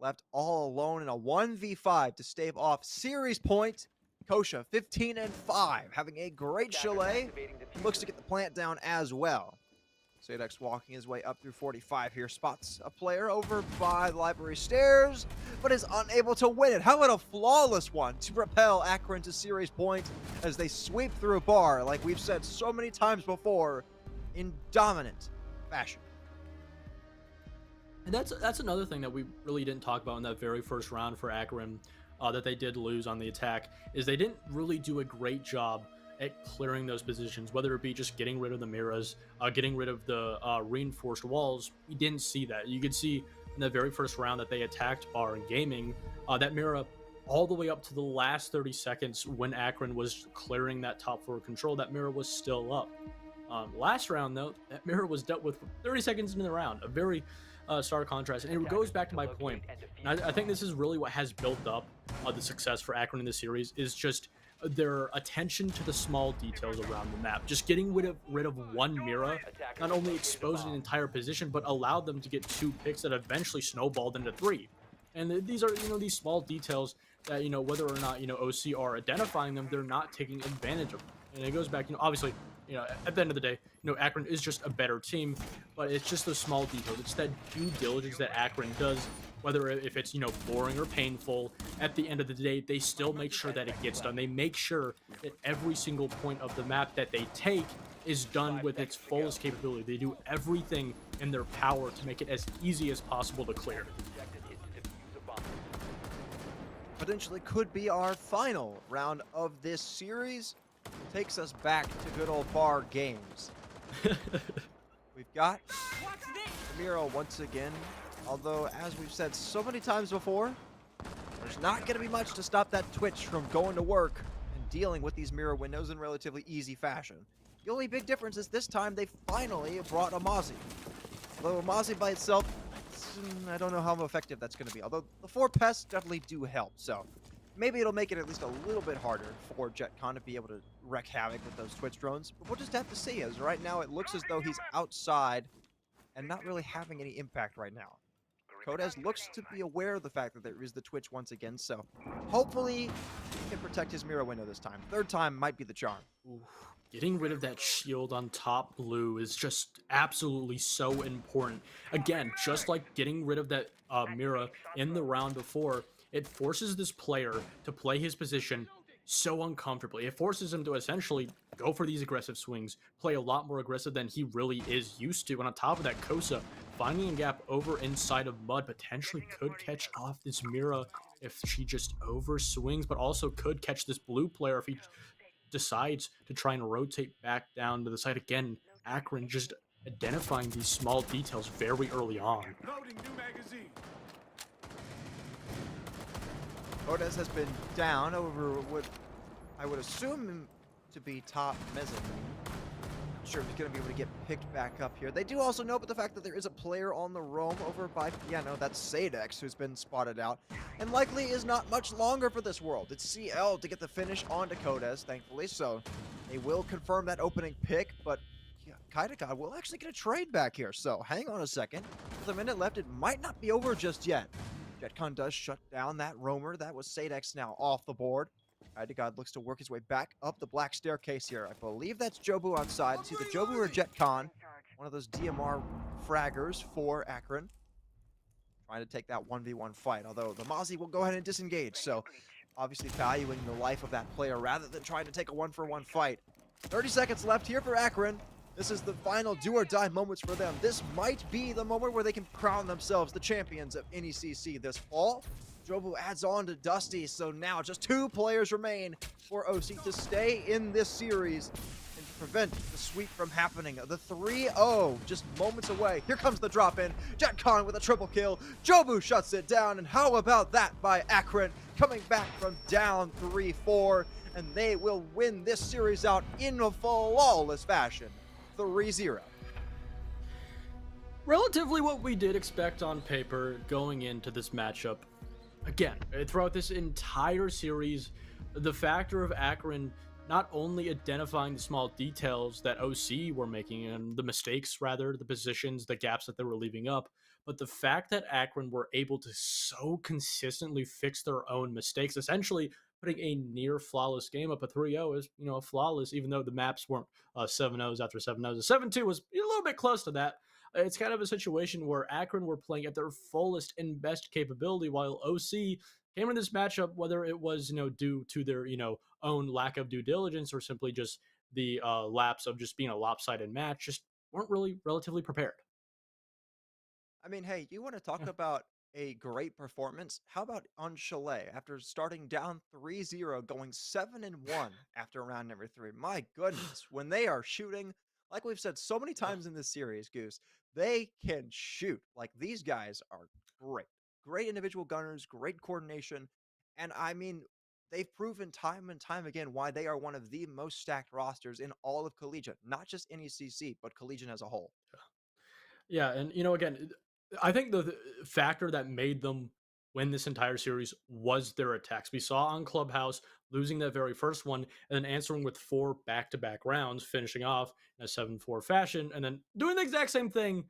left all alone in a 1v5 to stave off series point. Kosha 15-5, having a great chalet. Looks to get the plant down as well. Sadex walking his way up through 45 here, spots a player over by the library stairs, but is unable to win it. How about a flawless one to propel Akron to series point as they sweep through bar, like we've said so many times before, in dominant fashion. And that's another thing that we really didn't talk about in that very first round for Akron, that they did lose on the attack, is they didn't really do a great job at clearing those positions, whether it be just getting rid of the mirrors, getting rid of the reinforced walls. We didn't see that. You could see in the very first round that they attacked bar and gaming, that mirror all the way up to the last 30 seconds when Akron was clearing that top floor control, that mirror was still up. Last round though, that mirror was dealt with 30 seconds into the round, a very stark contrast. And it goes back to my point. And I think this is really what has built up the success for Akron in this series, is just their attention to the small details around the map. Just getting rid of one mirror not only exposed an entire position, but allowed them to get 2 picks that eventually snowballed into 3. And these are, these small details that, whether or not, OC are identifying them, they're not taking advantage of them. And it goes back, obviously, at the end of the day, Akron is just a better team, but it's just those small details. It's that due diligence that Akron does, whether if it's, boring or painful. At the end of the day, they still make sure that it gets done. They make sure that every single point of the map that they take is done with its fullest capability. They do everything in their power to make it as easy as possible to clear. Potentially could be our final round of this series. Takes us back to good old bar games. We've got Ramiro once again. Although, as we've said so many times before, there's not going to be much to stop that Twitch from going to work and dealing with these mirror windows in relatively easy fashion. The only big difference is this time they finally brought Amazi. Although Amazi by itself, I don't know how effective that's going to be. Although the 4 pests definitely do help, so maybe it'll make it at least a little bit harder for JetCon to be able to wreak havoc with those Twitch drones. But we'll just have to see, as right now it looks as though he's outside and not really having any impact right now. Kodes looks to be aware of the fact that there is the Twitch once again, so hopefully he can protect his mirror window this time. 3rd time might be the charm. Ooh, getting rid of that shield on top blue is just absolutely so important. Again, just like getting rid of that mirror in the round before, it forces this player to play his position so uncomfortably. It forces him to essentially go for these aggressive swings, play a lot more aggressive than he really is used to. And on top of that, Kosa finding a gap over inside of Mud potentially could catch off this Mira if she just over swings, but also could catch this blue player if he decides to try and rotate back down to the side again. Akron just identifying these small details very early on. Kodes has been down over what I would assume to be top mezzanine. Not sure if he's going to be able to get picked back up here. They do also know about the fact that there is a player on the roam over by, that's Sadex, who's been spotted out, and likely is not much longer for this world. It's CL to get the finish onto Kodes, thankfully, so they will confirm that opening pick, but Kaidaka will actually get a trade back here, so hang on a second. With a minute left, it might not be over just yet. JetCon does shut down that roamer. That was Sadex now off the board. God looks to work his way back up the black staircase here. I believe that's Jobu outside. It's either Jobu or JetCon. One of those DMR fraggers for Akron. Trying to take that 1v1 fight. Although the Mozzie will go ahead and disengage. So obviously valuing the life of that player rather than trying to take a 1-for-1 fight. 30 seconds left here for Akron. This is the final do-or-die moments for them. This might be the moment where they can crown themselves the champions of NECC this fall. Jobu adds on to Dusty, so now just 2 players remain for OC to stay in this series and to prevent the sweep from happening. The 3-0 just moments away. Here comes the drop-in. JetCon with a triple kill. Jobu shuts it down, and how about that by Akron coming back from down 3-4, and they will win this series out in a flawless fashion. 3-0. Relatively what we did expect on paper going into this matchup. Again, throughout this entire series, the factor of Akron not only identifying the small details that OC were making and the mistakes, rather, the positions, the gaps that they were leaving up, but the fact that Akron were able to so consistently fix their own mistakes, essentially putting a near flawless game up. A 3-0 is, a flawless, even though the maps weren't 7-0s after 7-0s. A 7-2 was a little bit close to that. It's kind of a situation where Akron were playing at their fullest and best capability, while OC came in this matchup, whether it was, due to their, own lack of due diligence or simply just the lapse of just being a lopsided match, just weren't really relatively prepared. I mean, hey, you want to talk about a great performance? How about on Chalet after starting down 3-0, going 7-1 after round number 3? My goodness, when they are shooting, like we've said so many times in this series, Goose, they can shoot. Like these guys are great. Great individual gunners, great coordination. And I mean, they've proven time and time again why they are one of the most stacked rosters in all of collegiate, not just NECC, but collegiate as a whole. Yeah, and again, I think the factor that made them win this entire series was their attacks. We saw on Clubhouse losing that very first one and then answering with 4 back-to-back rounds, finishing off in a 7-4 fashion, and then doing the exact same thing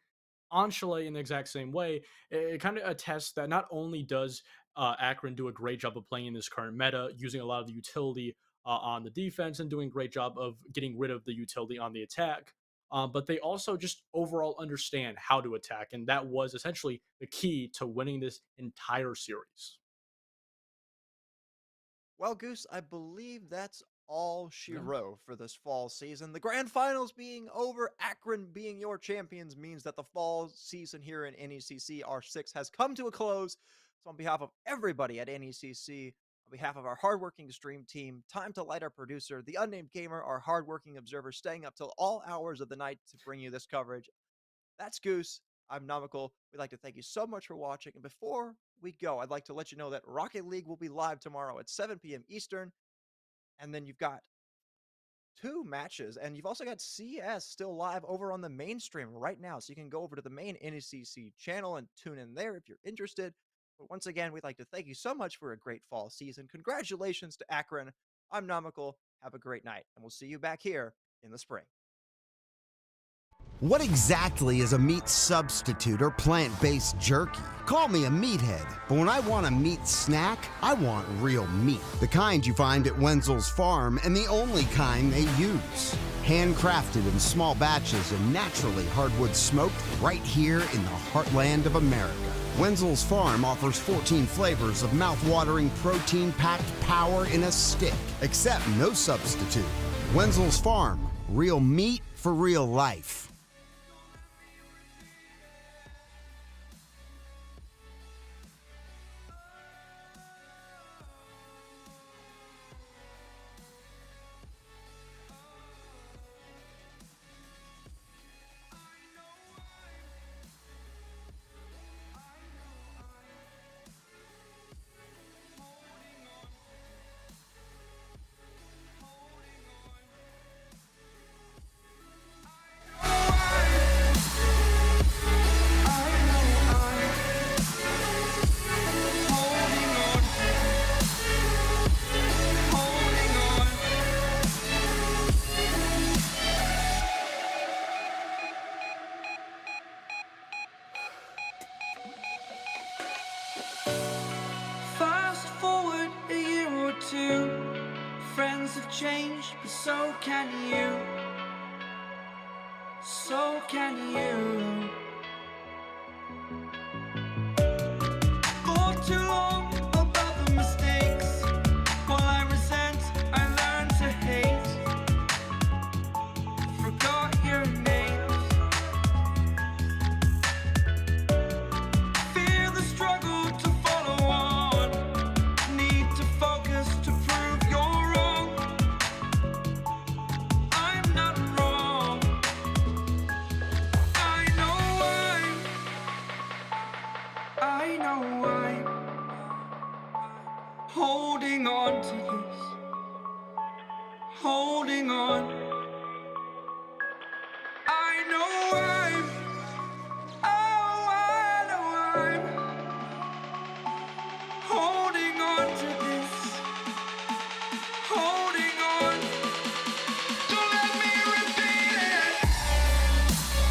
on Chalet in the exact same way. It kind of attests that not only does Akron do a great job of playing in this current meta, using a lot of the utility on the defense and doing a great job of getting rid of the utility on the attack, but they also just overall understand how to attack. And that was essentially the key to winning this entire series. Well, Goose, I believe that's all she Yeah. wrote for this fall season. The grand finals being over, Akron being your champions means that the fall season here in NECC R6 has come to a close. So, on behalf of everybody at NECC, on behalf of our hardworking stream team, time to light our producer, the unnamed gamer, our hardworking observer, staying up till all hours of the night to bring you this coverage. That's Goose. I'm Nomical. We'd like to thank you so much for watching. And before we go, I'd like to let you know that Rocket League will be live tomorrow at 7 p.m. Eastern. And then you've got 2 matches. And you've also got CS still live over on the mainstream right now. So you can go over to the main NECC channel and tune in there if you're interested. But once again, we'd like to thank you so much for a great fall season. Congratulations to Akron. I'm Nomical. Have a great night. And we'll see you back here in the spring. What exactly is a meat substitute or plant-based jerky? Call me a meathead, but when I want a meat snack, I want real meat. The kind you find at Wenzel's Farm and the only kind they use. Handcrafted in small batches and naturally hardwood smoked right here in the heartland of America. Wenzel's Farm offers 14 flavors of mouth-watering protein-packed power in a stick, except no substitute. Wenzel's Farm, real meat for real life. Fast forward a year or two, friends have changed, but so can you. So can you. For too long about the mistakes, while I resent, I learned to hate. Forgot your names. Fear the struggle to follow on. Need to focus to prove you're wrong. I'm not wrong. I know why. I know why. Holding on to this. Holding on.